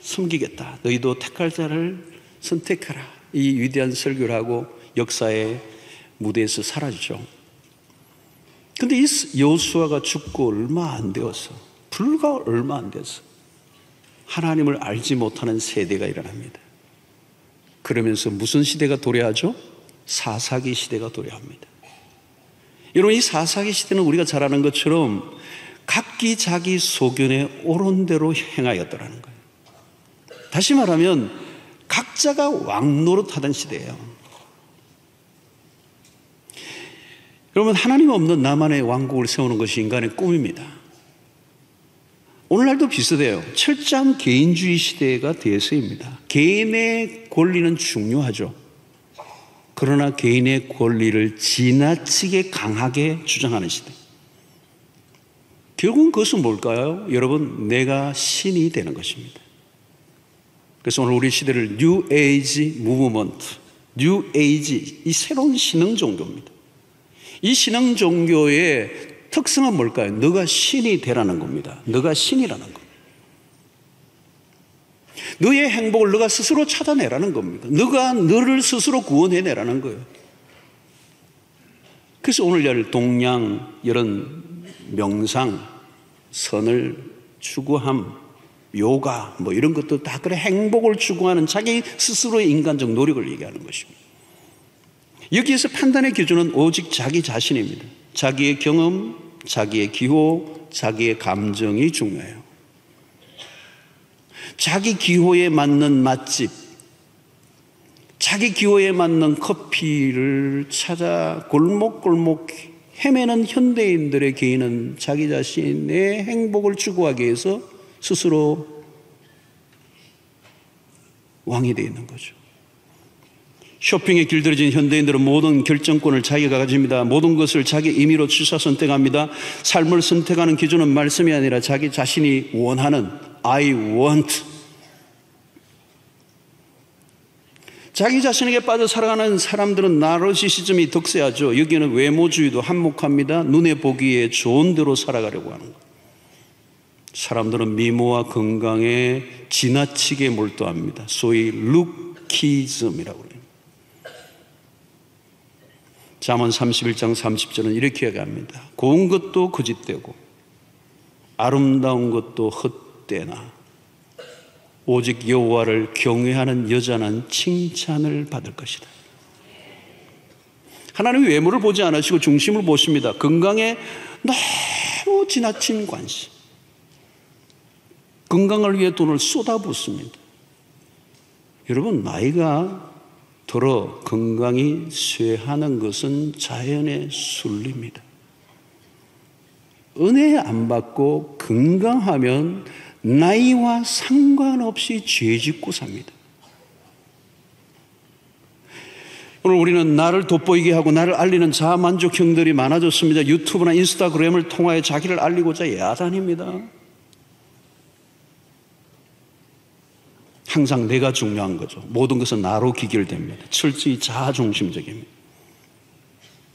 섬기겠다. 너희도 택할 자를 선택하라. 이 위대한 설교를 하고 역사의 무대에서 사라지죠. 그런데 이 여호수아가 죽고 얼마 안 되어서 불과 얼마 안 돼서 하나님을 알지 못하는 세대가 일어납니다. 그러면서 무슨 시대가 도래하죠? 사사기 시대가 도래합니다. 여러분, 이 사사기 시대는 우리가 잘 아는 것처럼 각기 자기 소견에 옳은 대로 행하였더라는 거예요. 다시 말하면 각자가 왕노릇하던 시대예요. 여러분, 하나님 없는 나만의 왕국을 세우는 것이 인간의 꿈입니다. 오늘날도 비슷해요. 철저한 개인주의 시대가 대세입니다. 개인의 권리는 중요하죠. 그러나 개인의 권리를 지나치게 강하게 주장하는 시대. 결국은 그것은 뭘까요? 여러분, 내가 신이 되는 것입니다. 그래서 오늘 우리 시대를 뉴 에이지 무브먼트, 뉴 에이지, 이 새로운 신흥 종교입니다. 이 신흥 종교의 특성은 뭘까요? 너가 신이 되라는 겁니다. 너가 신이라는 겁니다. 너의 행복을 너가 스스로 찾아내라는 겁니다. 너가 너를 스스로 구원해내라는 거예요. 그래서 오늘 동양 이런 명상, 선을 추구함, 요가 뭐 이런 것도 다 그래 행복을 추구하는 자기 스스로의 인간적 노력을 얘기하는 것입니다. 여기에서 판단의 기준은 오직 자기 자신입니다. 자기의 경험, 자기의 기호, 자기의 감정이 중요해요. 자기 기호에 맞는 맛집, 자기 기호에 맞는 커피를 찾아 골목골목 헤매는 현대인들의 개인은 자기 자신의 행복을 추구하기 위해서 스스로 왕이 되어 있는 거죠. 쇼핑에 길들여진 현대인들은 모든 결정권을 자기가 가집니다. 모든 것을 자기 임의로 취사 선택합니다. 삶을 선택하는 기준은 말씀이 아니라 자기 자신이 원하는 I want. 자기 자신에게 빠져 살아가는 사람들은 나르시시즘이 득세하죠. 여기에는 외모주의도 한몫합니다. 눈에 보기에 좋은 대로 살아가려고 하는 것. 사람들은 미모와 건강에 지나치게 몰두합니다. 소위 루키즘이라고 그래요. 잠언 31장 30절은 이렇게 얘기합니다. 고운 것도 거짓되고 아름다운 것도 헛되나 오직 여호와를 경외하는 여자는 칭찬을 받을 것이다. 하나님이 외모를 보지 않으시고 중심을 보십니다. 건강에 너무 지나친 관심, 건강을 위해 돈을 쏟아붓습니다. 여러분, 나이가 들어 건강이 쇠하는 것은 자연의 순리입니다. 은혜 안 받고 건강하면 나이와 상관없이 죄 짓고 삽니다. 오늘 우리는 나를 돋보이게 하고 나를 알리는 자만족형들이 많아졌습니다. 유튜브나 인스타그램을 통하여 자기를 알리고자 야단입니다. 항상 내가 중요한 거죠. 모든 것은 나로 기결됩니다. 철저히 자아중심적입니다.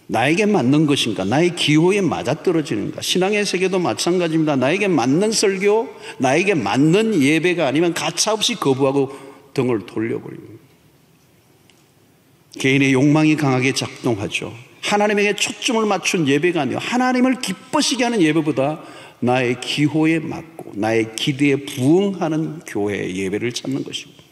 나에게 맞는 것인가? 나의 기호에 맞아떨어지는가? 신앙의 세계도 마찬가지입니다. 나에게 맞는 설교, 나에게 맞는 예배가 아니면 가차없이 거부하고 등을 돌려버립니다. 개인의 욕망이 강하게 작동하죠. 하나님에게 초점을 맞춘 예배가 아니라 하나님을 기뻐시게 하는 예배보다 나의 기호에 맞고 나의 기대에 부응하는 교회의 예배를 찾는 것입니다.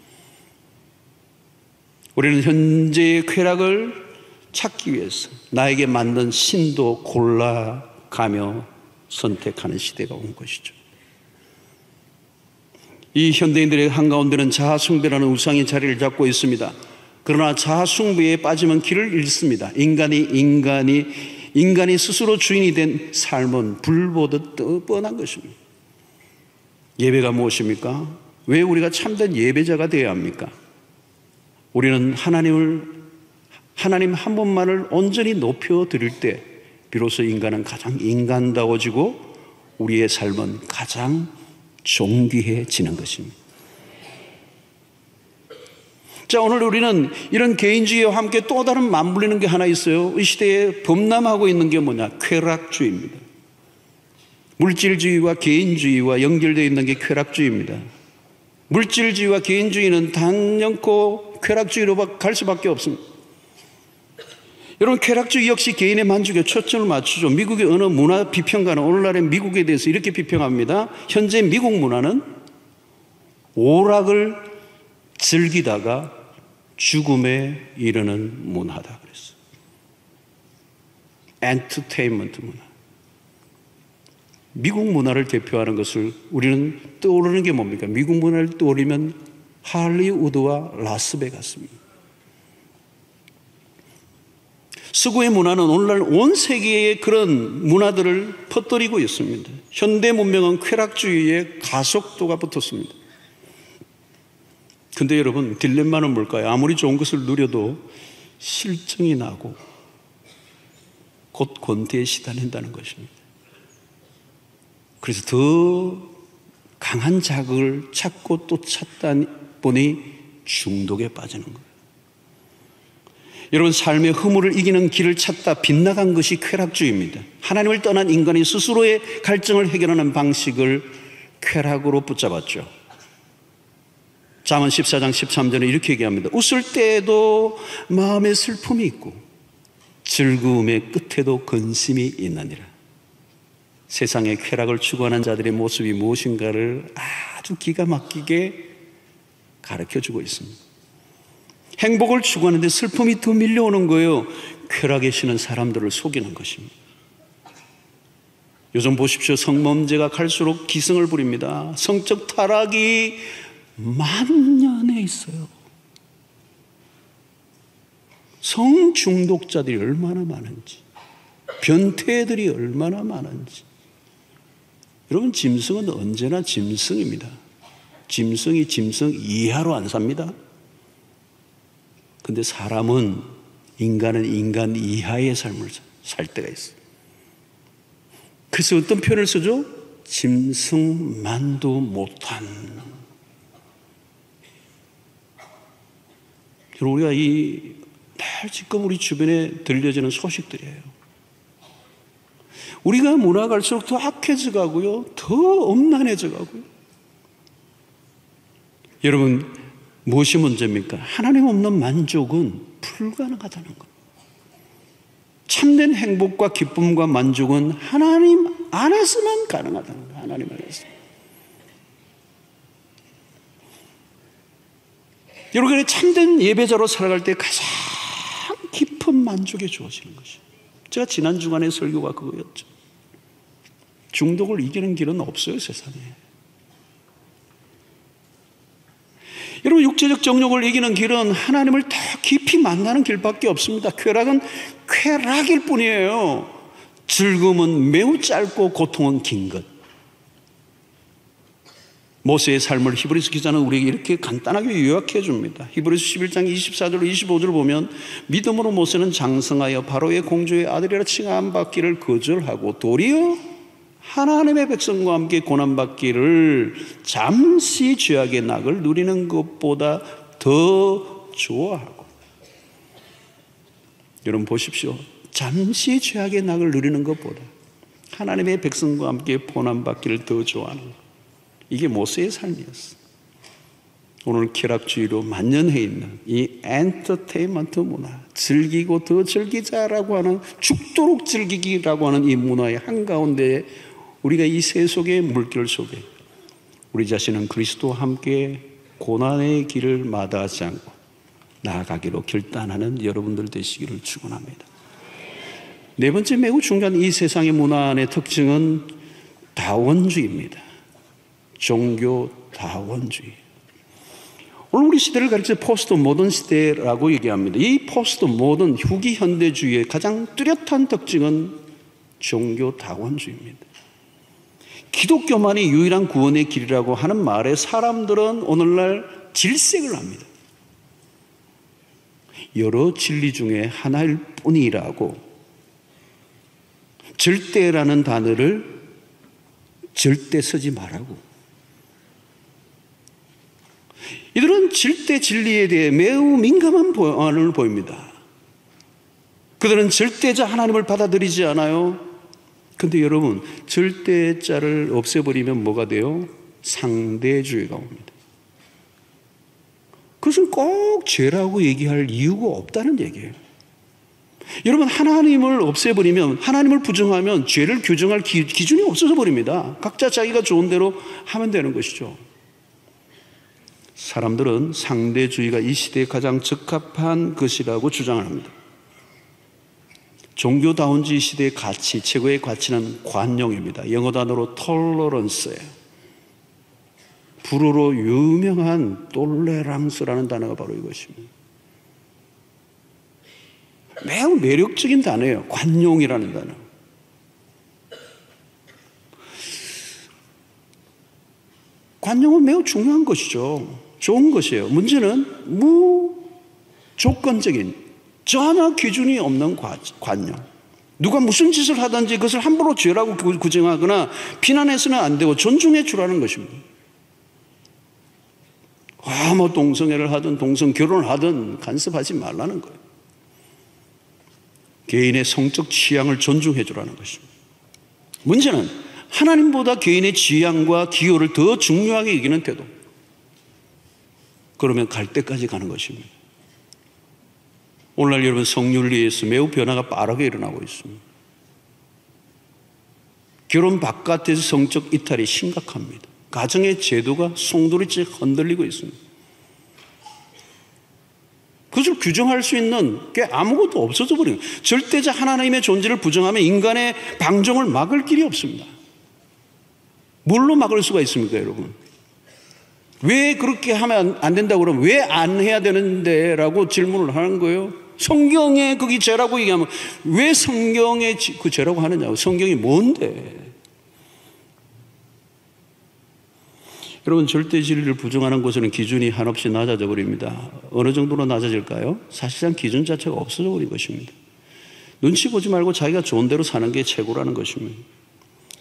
우리는 현재의 쾌락을 찾기 위해서 나에게 맞는 신도 골라가며 선택하는 시대가 온 것이죠. 이 현대인들의 한가운데는 자아숭배라는 우상의 자리를 잡고 있습니다. 그러나 자아숭배에 빠지면 길을 잃습니다. 인간이 스스로 주인이 된 삶은 불보듯 뻔한 것입니다. 예배가 무엇입니까? 왜 우리가 참된 예배자가 되어야 합니까? 우리는 하나님 한 분만을 온전히 높여드릴 때 비로소 인간은 가장 인간다워지고 우리의 삶은 가장 존귀해지는 것입니다. 자, 오늘 우리는 이런 개인주의와 함께 또 다른 맞물리는 게 하나 있어요. 이 시대에 범람하고 있는 게 뭐냐? 쾌락주의입니다. 물질주의와 개인주의와 연결되어 있는 게 쾌락주의입니다. 물질주의와 개인주의는 단연코 쾌락주의로 갈 수밖에 없습니다. 여러분, 쾌락주의 역시 개인의 만족에 초점을 맞추죠. 미국의 어느 문화 비평가는 오늘날의 미국에 대해서 이렇게 비평합니다. 현재 미국 문화는 오락을 즐기다가 죽음에 이르는 문화다 그랬어요. 엔터테인먼트 문화. 미국 문화를 대표하는 것을 우리는 떠오르는 게 뭡니까? 미국 문화를 떠올리면 할리우드와 라스베가스입니다. 서구의 문화는 오늘날 온 세계에 그런 문화들을 퍼뜨리고 있습니다. 현대 문명은 쾌락주의에 가속도가 붙었습니다. 근데 여러분, 딜레마는 뭘까요? 아무리 좋은 것을 누려도 실증이 나고 곧 권태에 시달린다는 것입니다. 그래서 더 강한 자극을 찾고 또 찾다 보니 중독에 빠지는 거예요. 여러분, 삶의 허물을 이기는 길을 찾다 빗나간 것이 쾌락주의입니다. 하나님을 떠난 인간이 스스로의 갈증을 해결하는 방식을 쾌락으로 붙잡았죠. 잠언 14장 13절에 이렇게 얘기합니다. 웃을 때에도 마음에 슬픔이 있고 즐거움의 끝에도 근심이 있느니라. 세상의 쾌락을 추구하는 자들의 모습이 무엇인가를 아주 기가 막히게 가르쳐주고 있습니다. 행복을 추구하는데 슬픔이 더 밀려오는 거예요. 쾌락에 쉬는 사람들을 속이는 것입니다. 요즘 보십시오. 성범죄가 갈수록 기승을 부립니다. 성적 타락이 만년에 있어요. 성중독자들이 얼마나 많은지, 변태들이 얼마나 많은지. 여러분, 짐승은 언제나 짐승입니다. 짐승이 짐승 이하로 안 삽니다. 근데 인간은 인간 이하의 삶을 살 때가 있어요. 그래서 어떤 표현을 쓰죠? 짐승만도 못한. 우리가 늘 지금 우리 주변에 들려지는 소식들이에요. 우리가 문화갈수록 더 악해져 가고요, 더 엄난해져 가고요. 여러분, 무엇이 문제입니까? 하나님 없는 만족은 불가능하다는 것. 참된 행복과 기쁨과 만족은 하나님 안에서만 가능하다는 것. 하나님 안에서. 여러분이 참된 예배자로 살아갈 때 가장 깊은 만족이 주어지는 것이에요. 제가 지난 주간의 설교가 그거였죠. 중독을 이기는 길은 없어요, 세상에. 여러분, 육체적 정욕을 이기는 길은 하나님을 더 깊이 만나는 길밖에 없습니다. 쾌락은 쾌락일 뿐이에요. 즐거움은 매우 짧고 고통은 긴 것. 모세의 삶을 히브리서 기자는 우리에게 이렇게 간단하게 요약해 줍니다. 히브리서 11장 24절 25절을 보면 믿음으로 모세는 장성하여 바로의 공주의 아들이라 칭함받기를 거절하고 도리어 하나님의 백성과 함께 고난받기를 잠시 죄악의 낙을 누리는 것보다 더 좋아하고. 여러분 보십시오. 잠시 죄악의 낙을 누리는 것보다 하나님의 백성과 함께 고난받기를 더 좋아하는 것. 이게 모세의 삶이었어. 오늘 쾌락주의로 만연해 있는 이 엔터테인먼트 문화, 즐기고 더 즐기자라고 하는, 죽도록 즐기기라고 하는 이 문화의 한가운데 우리가 이 세속의 물결 속에 우리 자신은 그리스도와 함께 고난의 길을 마다하지 않고 나아가기로 결단하는 여러분들 되시기를 축원합니다. 네 번째, 매우 중요한 이 세상의 문화 안의 특징은 다원주의입니다. 종교 다원주의. 오늘 우리 시대를 가리켜 포스트 모던 시대라고 얘기합니다. 이 포스트 모던 후기 현대주의의 가장 뚜렷한 특징은 종교 다원주의입니다. 기독교만이 유일한 구원의 길이라고 하는 말에 사람들은 오늘날 질색을 합니다. 여러 진리 중에 하나일 뿐이라고 절대라는 단어를 절대 쓰지 말라고. 이들은 절대 진리에 대해 매우 민감한 반응을 보입니다. 그들은 절대자 하나님을 받아들이지 않아요. 그런데 여러분, 절대자를 없애버리면 뭐가 돼요? 상대주의가 옵니다. 그것은 꼭 죄라고 얘기할 이유가 없다는 얘기예요. 여러분, 하나님을 없애버리면, 하나님을 부정하면 죄를 규정할 기준이 없어져 버립니다. 각자 자기가 좋은 대로 하면 되는 것이죠. 사람들은 상대주의가 이 시대에 가장 적합한 것이라고 주장을 합니다. 종교다운주의 시대의 가치, 최고의 가치는 관용입니다. 영어 단어로 tolerance예요. 불어로 유명한 톨레랑스라는 단어가 바로 이것입니다. 매우 매력적인 단어예요. 관용이라는 단어. 관용은 매우 중요한 것이죠. 좋은 것이에요. 문제는 무조건적인, 전혀 기준이 없는 관용. 누가 무슨 짓을 하든지 그것을 함부로 죄라고 규정하거나 비난해서는 안 되고 존중해 주라는 것입니다. 동성애를 하든 동성 결혼을 하든 간섭하지 말라는 거예요. 개인의 성적 취향을 존중해 주라는 것입니다. 문제는 하나님보다 개인의 취향과 기호를 더 중요하게 여기는 태도. 그러면 갈 때까지 가는 것입니다. 오늘날 여러분, 성윤리에서 매우 변화가 빠르게 일어나고 있습니다. 결혼 바깥에서 성적 이탈이 심각합니다. 가정의 제도가 송두리째 흔들리고 있습니다. 그것을 규정할 수 있는 게 아무것도 없어져 버려요. 절대자 하나님의 존재를 부정하면 인간의 방종을 막을 길이 없습니다. 뭘로 막을 수가 있습니까, 여러분? 왜 그렇게 하면 안 된다고 그러면 왜 안 해야 되는데 라고 질문을 하는 거예요. 성경에 그게 죄라고 얘기하면 왜 성경에 그 죄라고 하느냐고. 성경이 뭔데? 여러분, 절대 진리를 부정하는 곳에는 기준이 한없이 낮아져 버립니다. 어느 정도로 낮아질까요? 사실상 기준 자체가 없어져 버린 것입니다. 눈치 보지 말고 자기가 좋은 대로 사는 게 최고라는 것입니다.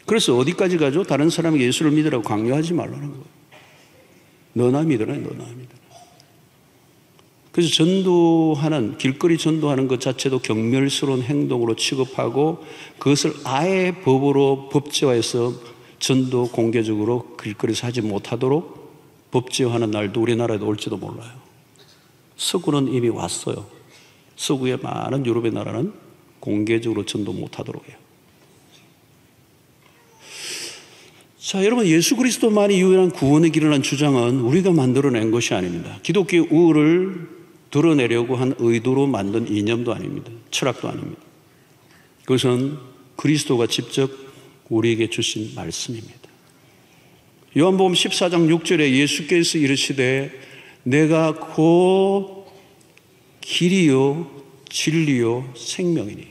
그래서 어디까지 가죠? 다른 사람에게 예수를 믿으라고 강요하지 말라는 거예요. 너나 믿으라, 너나 믿으라. 그래서 전도하는, 길거리 전도하는 것 자체도 경멸스러운 행동으로 취급하고 그것을 아예 법으로 법제화해서 전도 공개적으로 길거리에서 하지 못하도록 법제화하는 날도 우리나라에도 올지도 몰라요. 서구는 이미 왔어요. 서구의 많은 유럽의 나라는 공개적으로 전도 못하도록 해요. 자, 여러분, 예수 그리스도만이 유일한 구원의 길이라는 주장은 우리가 만들어낸 것이 아닙니다. 기독교의 우를 드러내려고 한 의도로 만든 이념도 아닙니다. 철학도 아닙니다. 그것은 그리스도가 직접 우리에게 주신 말씀입니다. 요한복음 14장 6절에 예수께서 이르시되 내가 곧 길이요 진리요 생명이니.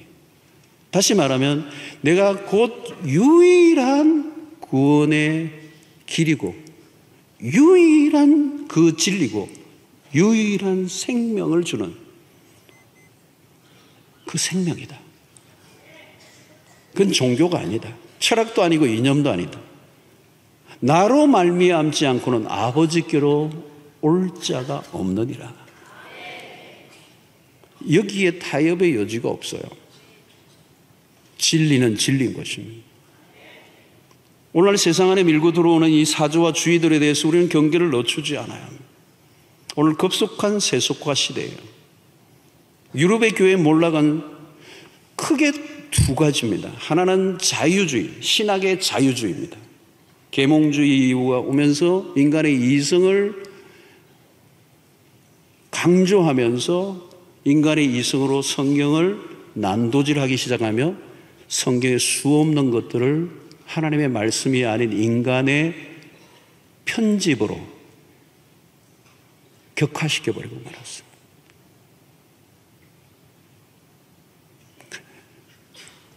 다시 말하면 내가 곧 유일한 구원의 길이고 유일한 그 진리고 유일한 생명을 주는 그 생명이다. 그건 종교가 아니다. 철학도 아니고 이념도 아니다. 나로 말미암지 않고는 아버지께로 올 자가 없느니라. 여기에 타협의 여지가 없어요. 진리는 진리인 것입니다. 오늘날 세상 안에 밀고 들어오는 이 사조와 주의들에 대해서 우리는 경계를 늦추지 않아요. 오늘 급속한 세속화 시대예요. 유럽의 교회에 몰락한 크게 두 가지입니다. 하나는 자유주의, 신학의 자유주의입니다. 계몽주의 이후가 오면서 인간의 이성을 강조하면서 인간의 이성으로 성경을 난도질하기 시작하며 성경에 수없는 것들을 하나님의 말씀이 아닌 인간의 편집으로 격화시켜버리고 말았습니다.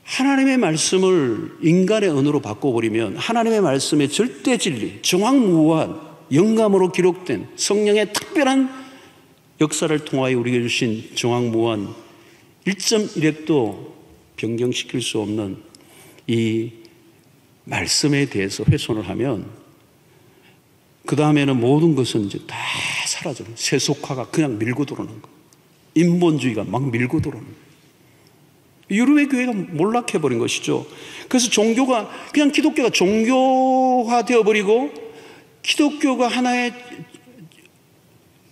하나님의 말씀을 인간의 언어로 바꿔버리면 하나님의 말씀의 절대 진리, 정확무한 영감으로 기록된 성령의 특별한 역사를 통하여 우리에게 주신 정확무한 1.1핵도 변경시킬 수 없는 이 말씀에 대해서 훼손을 하면 그 다음에는 모든 것은 이제 다 사라져요. 세속화가 그냥 밀고 들어오는 거. 인본주의가 막 밀고 들어오는 거. 유럽의 교회가 몰락해버린 것이죠. 그래서 종교가 그냥 기독교가 종교화되어버리고 기독교가 하나의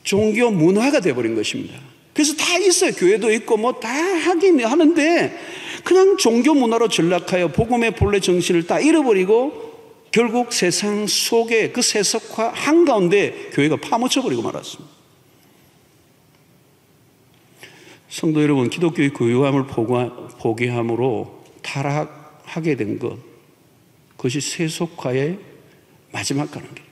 종교 문화가 되어버린 것입니다. 그래서 다 있어요. 교회도 있고 뭐 다 하긴 하는데 그냥 종교 문화로 전락하여 복음의 본래 정신을 다 잃어버리고 결국 세상 속에 그 세속화 한가운데 교회가 파묻혀버리고 말았습니다. 성도 여러분, 기독교의 고유함을 포기함으로 타락하게 된 것, 그것이 세속화의 마지막 가는 길.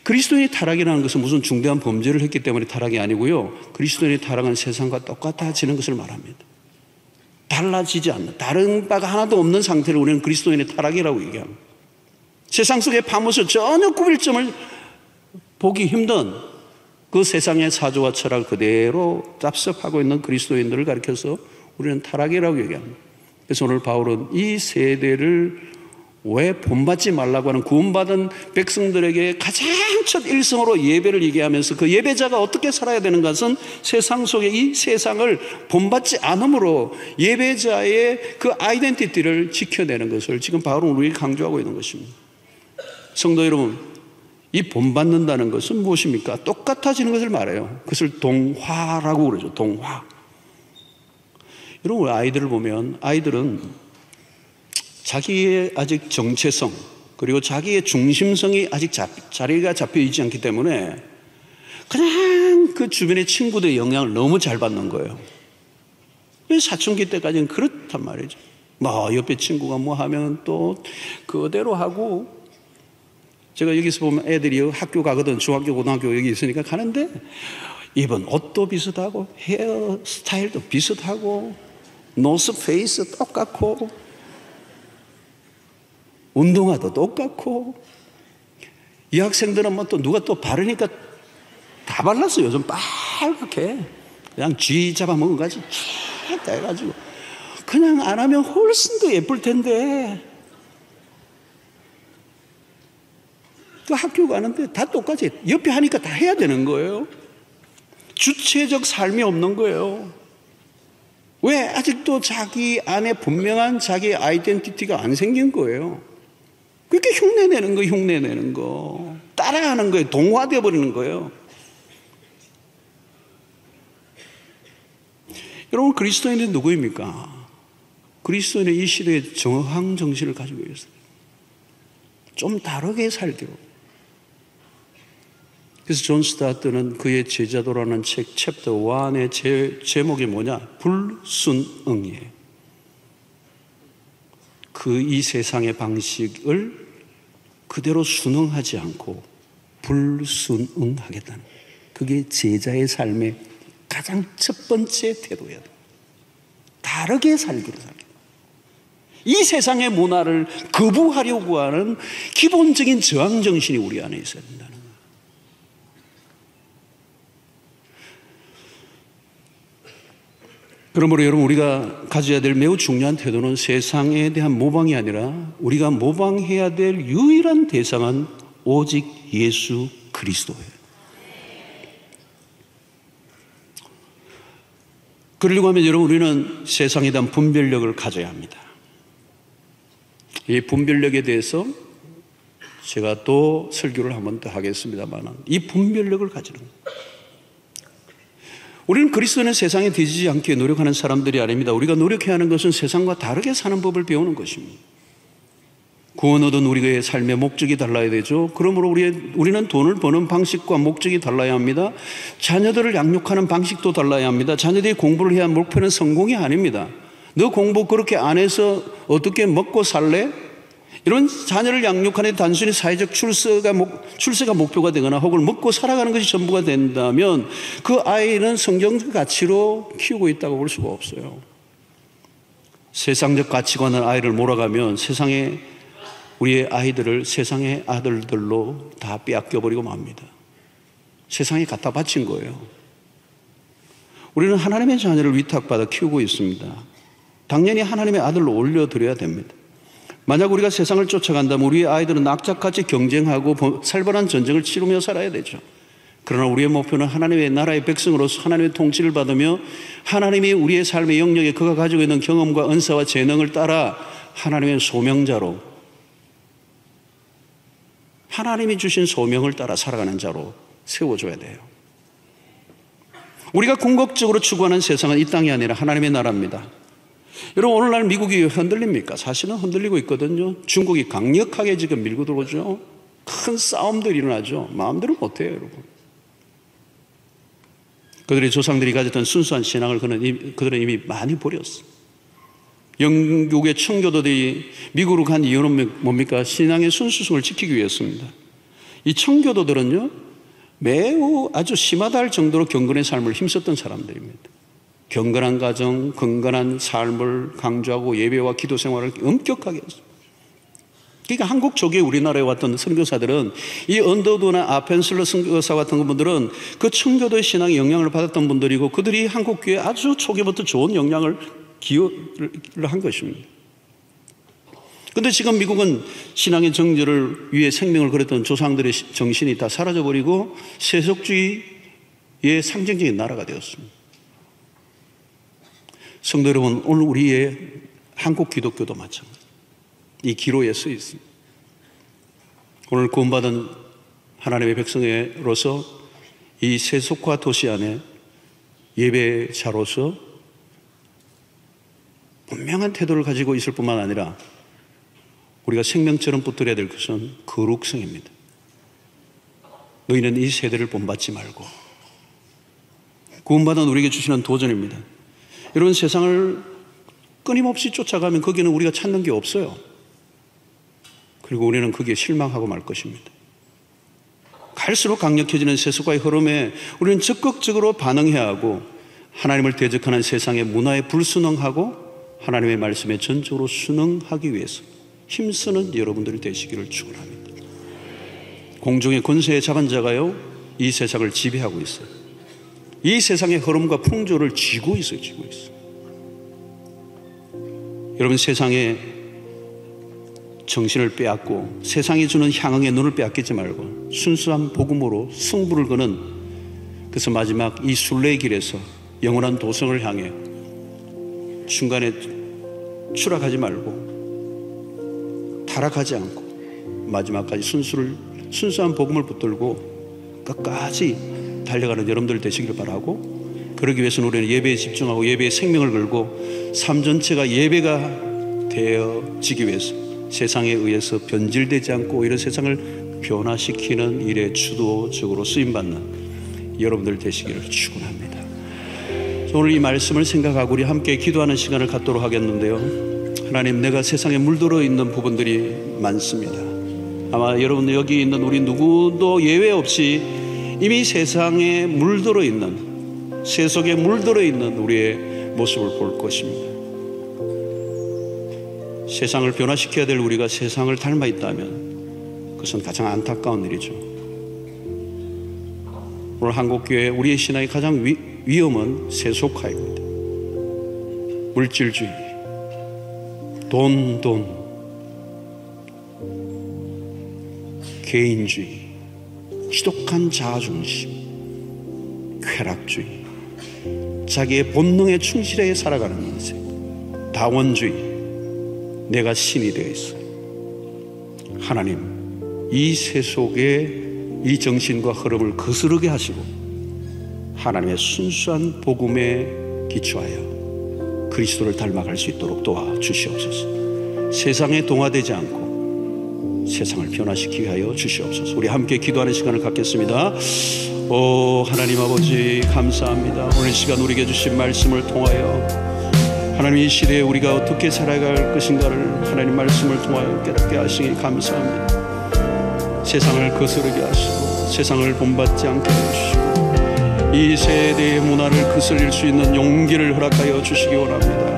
그리스도인이 타락이라는 것은 무슨 중대한 범죄를 했기 때문에 타락이 아니고요. 그리스도인이 타락한 세상과 똑같아지는 것을 말합니다. 달라지지 않는, 다른 바가 하나도 없는 상태를 우리는 그리스도인의 타락이라고 얘기합니다. 세상 속에 파묻혀 전혀 구별점을 보기 힘든 그 세상의 사조와 철학을 그대로 짭섭하고 있는 그리스도인들을 가리켜서 우리는 타락이라고 얘기합니다. 그래서 오늘 바울은 이 세대를 왜 본받지 말라고 하는 구원받은 백성들에게 가장 첫 일성으로 예배를 얘기하면서 그 예배자가 어떻게 살아야 되는 것은 세상 속에 이 세상을 본받지 않음으로 예배자의 그 아이덴티티를 지켜내는 것을 지금 바울은 우리에게 강조하고 있는 것입니다. 성도 여러분, 이 본받는다는 것은 무엇입니까? 똑같아지는 것을 말해요. 그것을 동화라고 그러죠. 동화. 여러분, 아이들을 보면 아이들은 자기의 아직 정체성 그리고 자기의 중심성이 아직 자리가 잡혀 있지 않기 때문에 그냥 그 주변의 친구들의 영향을 너무 잘 받는 거예요. 사춘기 때까지는 그렇단 말이죠. 뭐 옆에 친구가 뭐 하면 또 그대로 하고 제가 여기서 보면 애들이 학교 가거든. 중학교, 고등학교 여기 있으니까 가는데 입은 옷도 비슷하고 헤어스타일도 비슷하고 노스페이스 똑같고 운동화도 똑같고 이 학생들은 뭐 또 누가 또 바르니까 다 발랐어요. 요즘 빨갛게 그냥 쥐 잡아먹어가지고 쫙 해가지고 그냥 안 하면 훨씬 더 예쁠 텐데 또 학교 가는데 다 똑같이 옆에 하니까 다 해야 되는 거예요. 주체적 삶이 없는 거예요. 왜? 아직도 자기 안에 분명한 자기 아이덴티티가 안 생긴 거예요. 그렇게 흉내내는 거, 흉내내는 거. 따라하는 거예요. 동화되어 버리는 거예요. 여러분, 그리스도인은 누구입니까? 그리스도인은 이 시대의 정황 정신을 가지고 있어요. 좀 다르게 살기로. 그래서 존 스타트는 그의 제자도라는 책 챕터 1의 제목이 뭐냐? 불순응이에요. 이 세상의 방식을 그대로 순응하지 않고 불순응하겠다는 거예요. 그게 제자의 삶의 가장 첫 번째 태도예요. 다르게 살기로 살기. 이 세상의 문화를 거부하려고 하는 기본적인 저항 정신이 우리 안에 있어야 된다는 거예요. 그러므로 여러분, 우리가 가져야 될 매우 중요한 태도는 세상에 대한 모방이 아니라 우리가 모방해야 될 유일한 대상은 오직 예수 그리스도예요. 그러려고 하면 여러분, 우리는 세상에 대한 분별력을 가져야 합니다. 이 분별력에 대해서 제가 또 설교를 한 번 더 하겠습니다만, 이 분별력을 가지는 거예요. 우리는 그리스도는 세상에 뒤지지 않게 노력하는 사람들이 아닙니다. 우리가 노력해야 하는 것은 세상과 다르게 사는 법을 배우는 것입니다. 구원 얻은 우리의 삶의 목적이 달라야 되죠. 그러므로 우리는 돈을 버는 방식과 목적이 달라야 합니다. 자녀들을 양육하는 방식도 달라야 합니다. 자녀들이 공부를 해야 할 목표는 성공이 아닙니다. 너 공부 그렇게 안 해서 어떻게 먹고 살래? 이런 자녀를 양육하는 단순히 사회적 출세가 목표가 되거나 혹은 먹고 살아가는 것이 전부가 된다면 그 아이는 성경적 가치로 키우고 있다고 볼 수가 없어요. 세상적 가치관을 아이를 몰아가면 세상에 우리의 아이들을 세상의 아들들로 다 빼앗겨버리고 맙니다. 세상에 갖다 바친 거예요. 우리는 하나님의 자녀를 위탁받아 키우고 있습니다. 당연히 하나님의 아들로 올려드려야 됩니다. 만약 우리가 세상을 쫓아간다면 우리의 아이들은 낙작같이 경쟁하고 살벌한 전쟁을 치르며 살아야 되죠. 그러나 우리의 목표는 하나님의 나라의 백성으로서 하나님의 통치를 받으며 하나님이 우리의 삶의 영역에 그가 가지고 있는 경험과 은사와 재능을 따라 하나님의 소명자로, 하나님이 주신 소명을 따라 살아가는 자로 세워줘야 돼요. 우리가 궁극적으로 추구하는 세상은 이 땅이 아니라 하나님의 나라입니다. 여러분, 오늘날 미국이 흔들립니까? 사실은 흔들리고 있거든요. 중국이 강력하게 지금 밀고 들어오죠. 큰 싸움들이 일어나죠. 마음대로 못해요, 여러분. 그들의 조상들이 가졌던 순수한 신앙을 그들은 이미 많이 버렸어요. 영국의 청교도들이 미국으로 간 이유는 뭡니까? 신앙의 순수성을 지키기 위해서입니다. 이 청교도들은요, 매우 아주 심하다 할 정도로 경건의 삶을 힘썼던 사람들입니다. 경건한 가정, 건강한 삶을 강조하고 예배와 기도 생활을 엄격하게 했어요. 그러니까 한국 초기에 우리나라에 왔던 선교사들은 이 언더우드나 아펜슬러 선교사 같은 분들은 그 청교도의 신앙에 영향을 받았던 분들이고 그들이 한국 교회에 아주 초기부터 좋은 영향을 기여를 한 것입니다. 그런데 지금 미국은 신앙의 정절을 위해 생명을 걸었던 조상들의 정신이 다 사라져버리고 세속주의의 상징적인 나라가 되었습니다. 성도 여러분, 오늘 우리의 한국 기독교도 마찬가지입니다. 이 기로에 서 있습니다. 오늘 구원받은 하나님의 백성으로서 이 세속화 도시 안에 예배자로서 분명한 태도를 가지고 있을 뿐만 아니라 우리가 생명처럼 붙들어야 될 것은 거룩성입니다. 너희는 이 세대를 본받지 말고. 구원받은 우리에게 주시는 도전입니다. 여러분, 세상을 끊임없이 쫓아가면 거기는 우리가 찾는 게 없어요. 그리고 우리는 거기에 실망하고 말 것입니다. 갈수록 강력해지는 세속과의 흐름에 우리는 적극적으로 반응해야 하고 하나님을 대적하는 세상의 문화에 불순응하고 하나님의 말씀에 전적으로 순응하기 위해서 힘쓰는 여러분들이 되시기를 축원합니다. 공중의 권세에 잡은 자가요, 이 세상을 지배하고 있어요. 이 세상의 흐름과 풍조를 쥐고 있어요. 여러분, 세상에 정신을 빼앗고 세상이 주는 향응에 눈을 빼앗기지 말고 순수한 복음으로 승부를 거는, 그래서 마지막 이 순례의 길에서 영원한 도성을 향해 중간에 추락하지 말고 타락하지 않고 마지막까지 순수한 복음을 붙들고 끝까지 달려가는 여러분들 되시기를 바라고, 그러기 위해서는 우리는 예배에 집중하고 예배에 생명을 걸고 삶 전체가 예배가 되어지기 위해서 세상에 의해서 변질되지 않고 오히려 세상을 변화시키는 일에 주도적으로 쓰임받는 여러분들 되시기를 축원합니다. 오늘 이 말씀을 생각하고 우리 함께 기도하는 시간을 갖도록 하겠는데요, 하나님, 내가 세상에 물들어 있는 부분들이 많습니다. 아마 여러분 여기 있는 우리 누구도 예외 없이 이미 세상에 물들어 있는, 세속에 물들어 있는 우리의 모습을 볼 것입니다. 세상을 변화시켜야 될 우리가 세상을 닮아 있다면 그것은 가장 안타까운 일이죠. 오늘 한국교회 우리의 신앙의 가장 위험은 세속화입니다. 물질주의, 돈, 개인주의, 지독한 자아중심, 쾌락주의, 자기의 본능에 충실해 살아가는 인생, 다원주의, 내가 신이 되어 있어요. 하나님, 이 세속의 이 정신과 흐름을 거스르게 하시고 하나님의 순수한 복음에 기초하여 그리스도를 닮아갈 수 있도록 도와주시옵소서. 세상에 동화되지 않고 세상을 변화시키게 하여 주시옵소서. 우리 함께 기도하는 시간을 갖겠습니다. 오 하나님 아버지, 감사합니다. 오늘 시간 우리에게 주신 말씀을 통하여 하나님, 이 시대에 우리가 어떻게 살아갈 것인가를 하나님 말씀을 통하여 깨닫게 하시니 감사합니다. 세상을 거스르게 하시고 세상을 본받지 않게 해주시고 이 세대의 문화를 거슬릴 수 있는 용기를 허락하여 주시기 원합니다.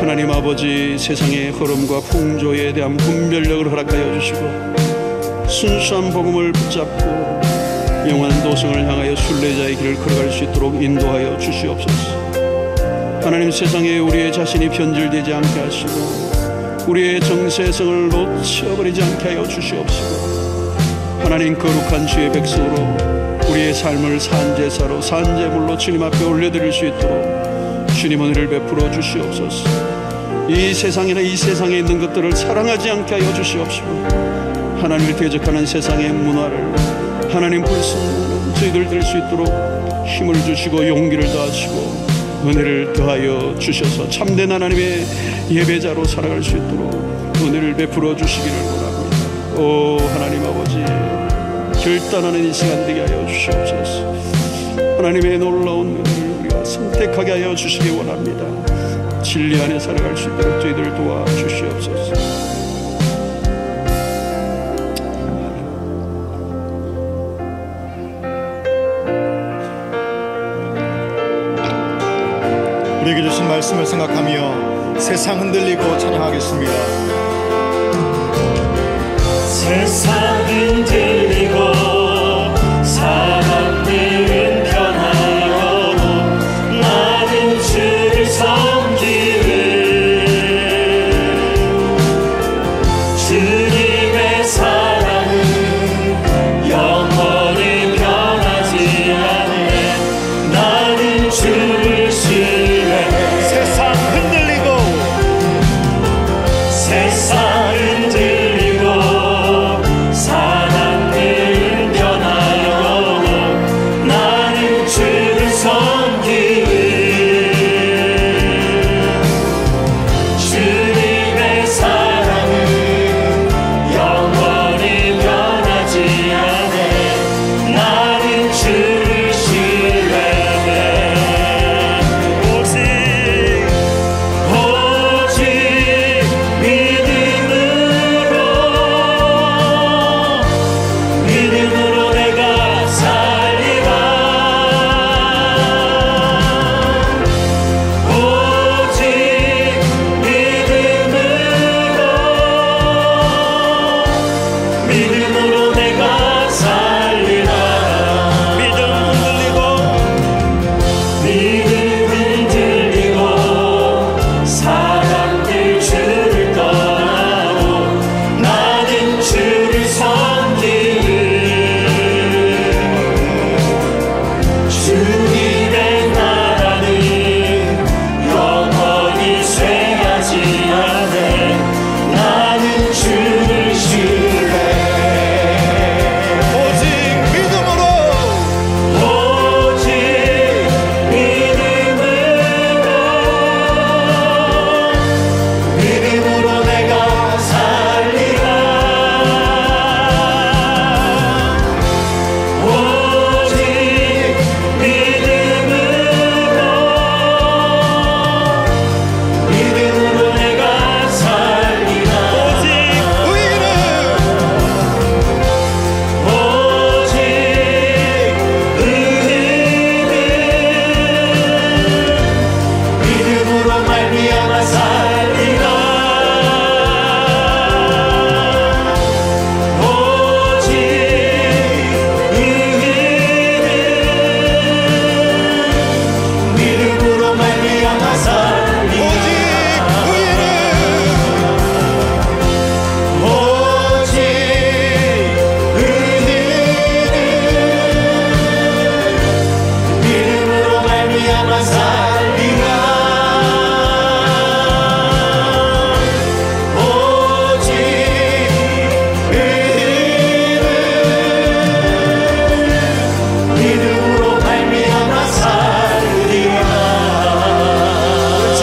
하나님 아버지, 세상의 흐름과 풍조에 대한 분별력을 허락하여 주시고 순수한 복음을 붙잡고 영원한 도성을 향하여 순례자의 길을 걸어갈 수 있도록 인도하여 주시옵소서. 하나님, 세상에 우리의 자신이 변질되지 않게 하시고 우리의 정체성을 놓쳐버리지 않게 하여 주시옵시고, 하나님, 거룩한 주의 백성으로 우리의 삶을 산제사로 산제물로 주님 앞에 올려드릴 수 있도록 주님 은혜를 베풀어 주시옵소서. 이 세상이나 이 세상에 있는 것들을 사랑하지 않게 하여 주시옵시고, 하나님을 대적하는 세상의 문화를 하나님 불순종하는 저희들 될 수 있도록 힘을 주시고 용기를 더하시고 은혜를 더하여 주셔서 참된 하나님의 예배자로 살아갈 수 있도록 은혜를 베풀어 주시기를 원합니다. 오 하나님 아버지, 결단하는 이 시간 되게 하여 주시옵소서. 하나님의 놀라운 은혜를 우리가 선택하게 하여 주시기 원합니다. 진리 안에 살아갈 수 있도록 저희들을 도와주시옵소서. 우리에게 주신 말씀을 생각하며 세상 흔들리고 찬양하겠습니다. 세상 흔들리고 사람들은 변하여도 나는 주를 섬기는 주님의 사랑은 영원히 변하지 않네. 나는 주를 세상 흔들리고 사람들은 변하여도 믿음으로 말미암아 살리라. 자,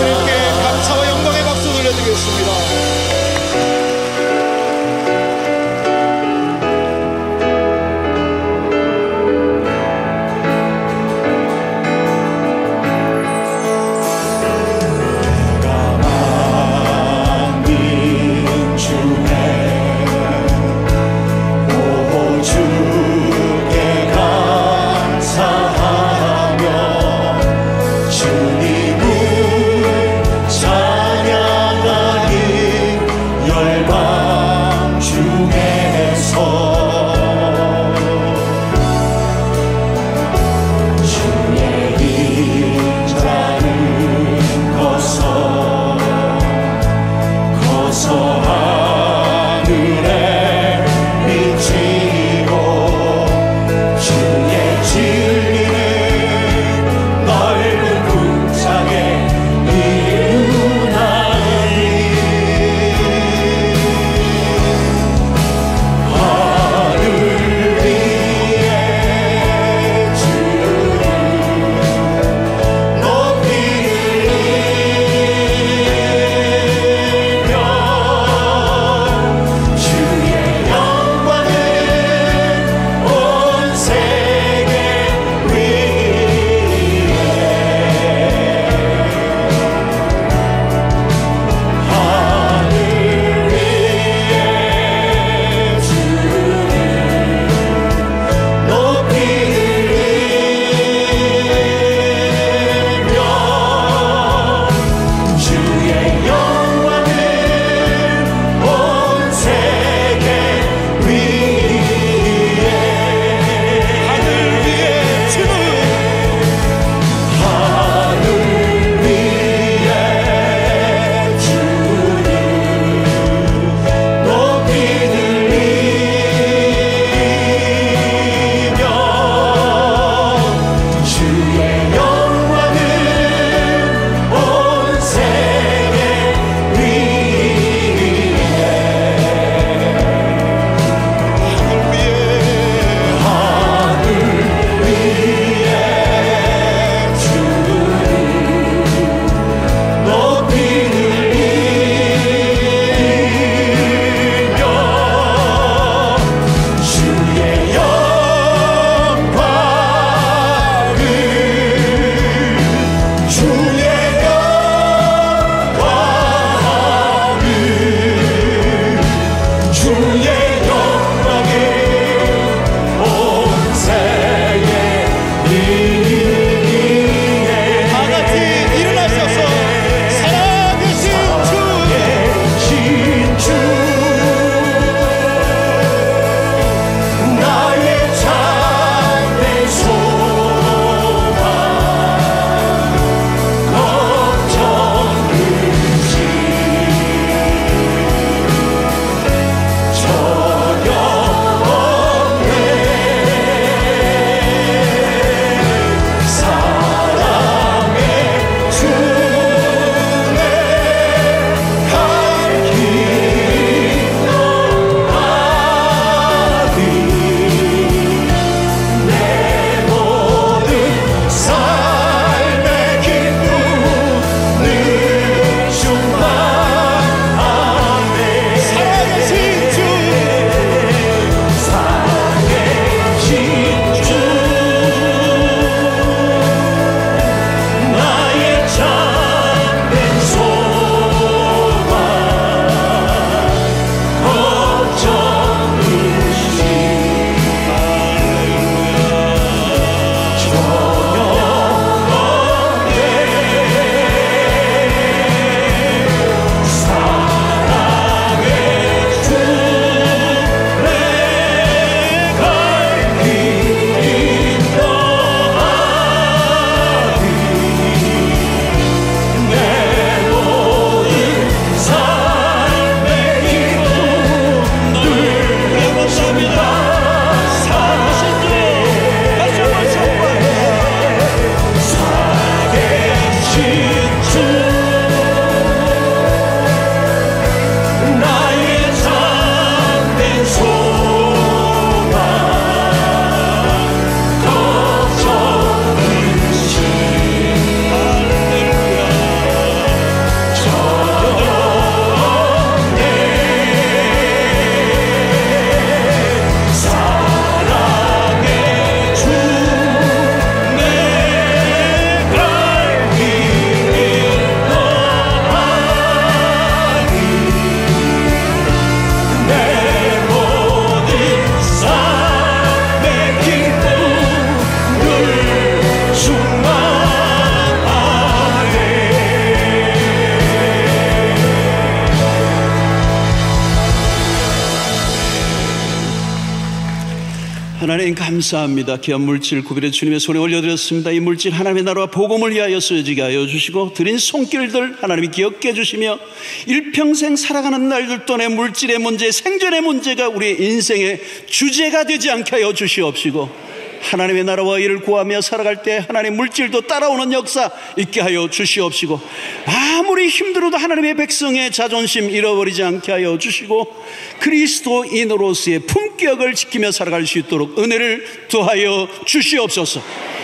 하나님 감사합니다. 귀한 물질 구별해 주님의 손에 올려드렸습니다. 이 물질 하나님의 나라와 복음을 위하여 쓰여지게 하여 주시고 드린 손길들 하나님이 기억해 주시며 일평생 살아가는 날들 동안의 물질의 문제, 생존의 문제가 우리의 인생의 주제가 되지 않게 하여 주시옵시고 하나님의 나라와 일을 구하며 살아갈 때 하나님 물질도 따라오는 역사 있게 하여 주시옵시고 아무리 힘들어도 하나님의 백성의 자존심 잃어버리지 않게 하여 주시고 그리스도인으로서의 품격을 지키며 살아갈 수 있도록 은혜를 더하여 주시옵소서.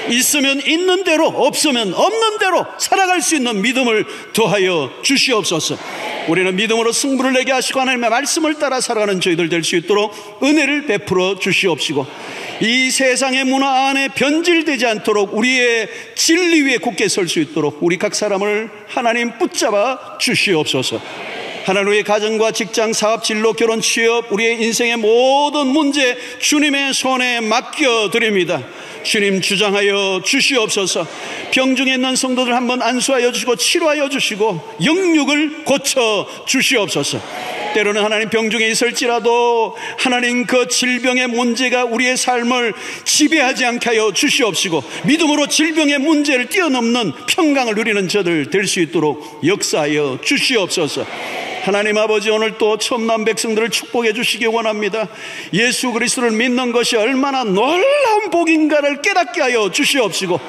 있으면 있는 대로 없으면 없는 대로 살아갈 수 있는 믿음을 더하여 주시옵소서. 우리는 믿음으로 승부를 내게 하시고 하나님의 말씀을 따라 살아가는 저희들 될 수 있도록 은혜를 베풀어 주시옵시고 이 세상의 문화 안에 변질되지 않도록 우리의 진리 위에 굳게 설 수 있도록 우리 각 사람을 하나님 붙잡아 주시옵소서. 하나님의 가정과 직장, 사업, 진로, 결혼, 취업 우리의 인생의 모든 문제 주님의 손에 맡겨드립니다. 주님 주장하여 주시옵소서. 병중에 있는 성도들 한번 안수하여 주시고 치료하여 주시고 영육을 고쳐 주시옵소서. 때로는 하나님 병중에 있을지라도 하나님 그 질병의 문제가 우리의 삶을 지배하지 않게 하여 주시옵시고 믿음으로 질병의 문제를 뛰어넘는 평강을 누리는 저들 될 수 있도록 역사하여 주시옵소서. 하나님 아버지 오늘 또 처음 난 백성들을 축복해 주시기 원합니다. 예수 그리스도를 믿는 것이 얼마나 놀라운 복인가를 깨닫게 하여 주시옵시고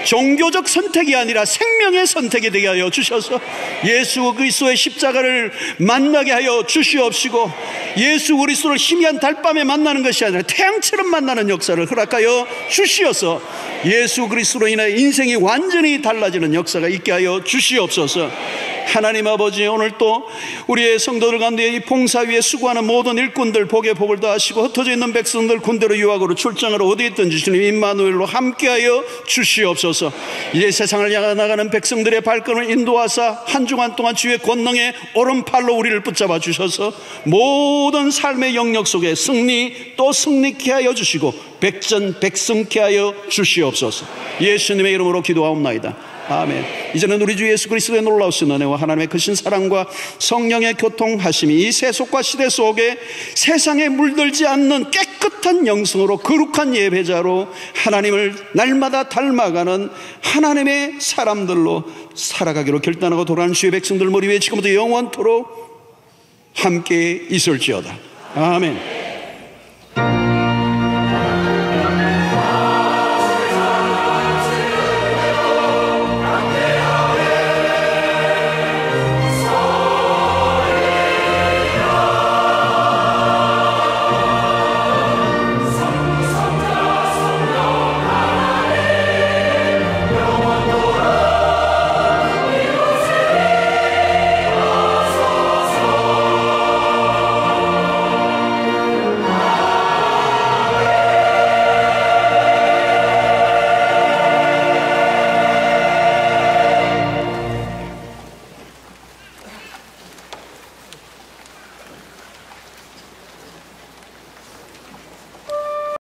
종교적 선택이 아니라 생명의 선택이 되게 하여 주셔서 예수 그리스도의 십자가를 만나게 하여 주시옵시고 예수 그리스도를 희미한 달밤에 만나는 것이 아니라 태양처럼 만나는 역사를 허락하여 주시어서 예수 그리스도로 인해 인생이 완전히 달라지는 역사가 있게 하여 주시옵소서. 하나님 아버지 오늘 또 우리의 성도들 가운데 이 봉사 위에 수고하는 모든 일꾼들 복에 복을 다하시고 흩어져 있는 백성들 군대로 유학으로 출장하러 어디에 있든지 주님 임마누엘로 함께하여 주시옵소서. 이제 세상을 향해 나가는 백성들의 발걸음을 인도하사 한 주간 동안 주의 권능의 오른팔로 우리를 붙잡아 주셔서 모든 삶의 영역 속에 승리 또 승리케 하여 주시고 백전백승케 하여 주시옵소서. 예수님의 이름으로 기도하옵나이다. 아멘. 이제는 우리 주 예수 그리스도의 놀라우신 은혜와 하나님의 크신 사랑과 성령의 교통하심이 이 세속과 시대 속에 세상에 물들지 않는 깨끗한 영성으로 거룩한 예배자로 하나님을 날마다 닮아가는 하나님의 사람들로 살아가기로 결단하고 돌아가는 주의 백성들 머리 위에 지금부터 영원토록 함께 있을지어다. 아멘.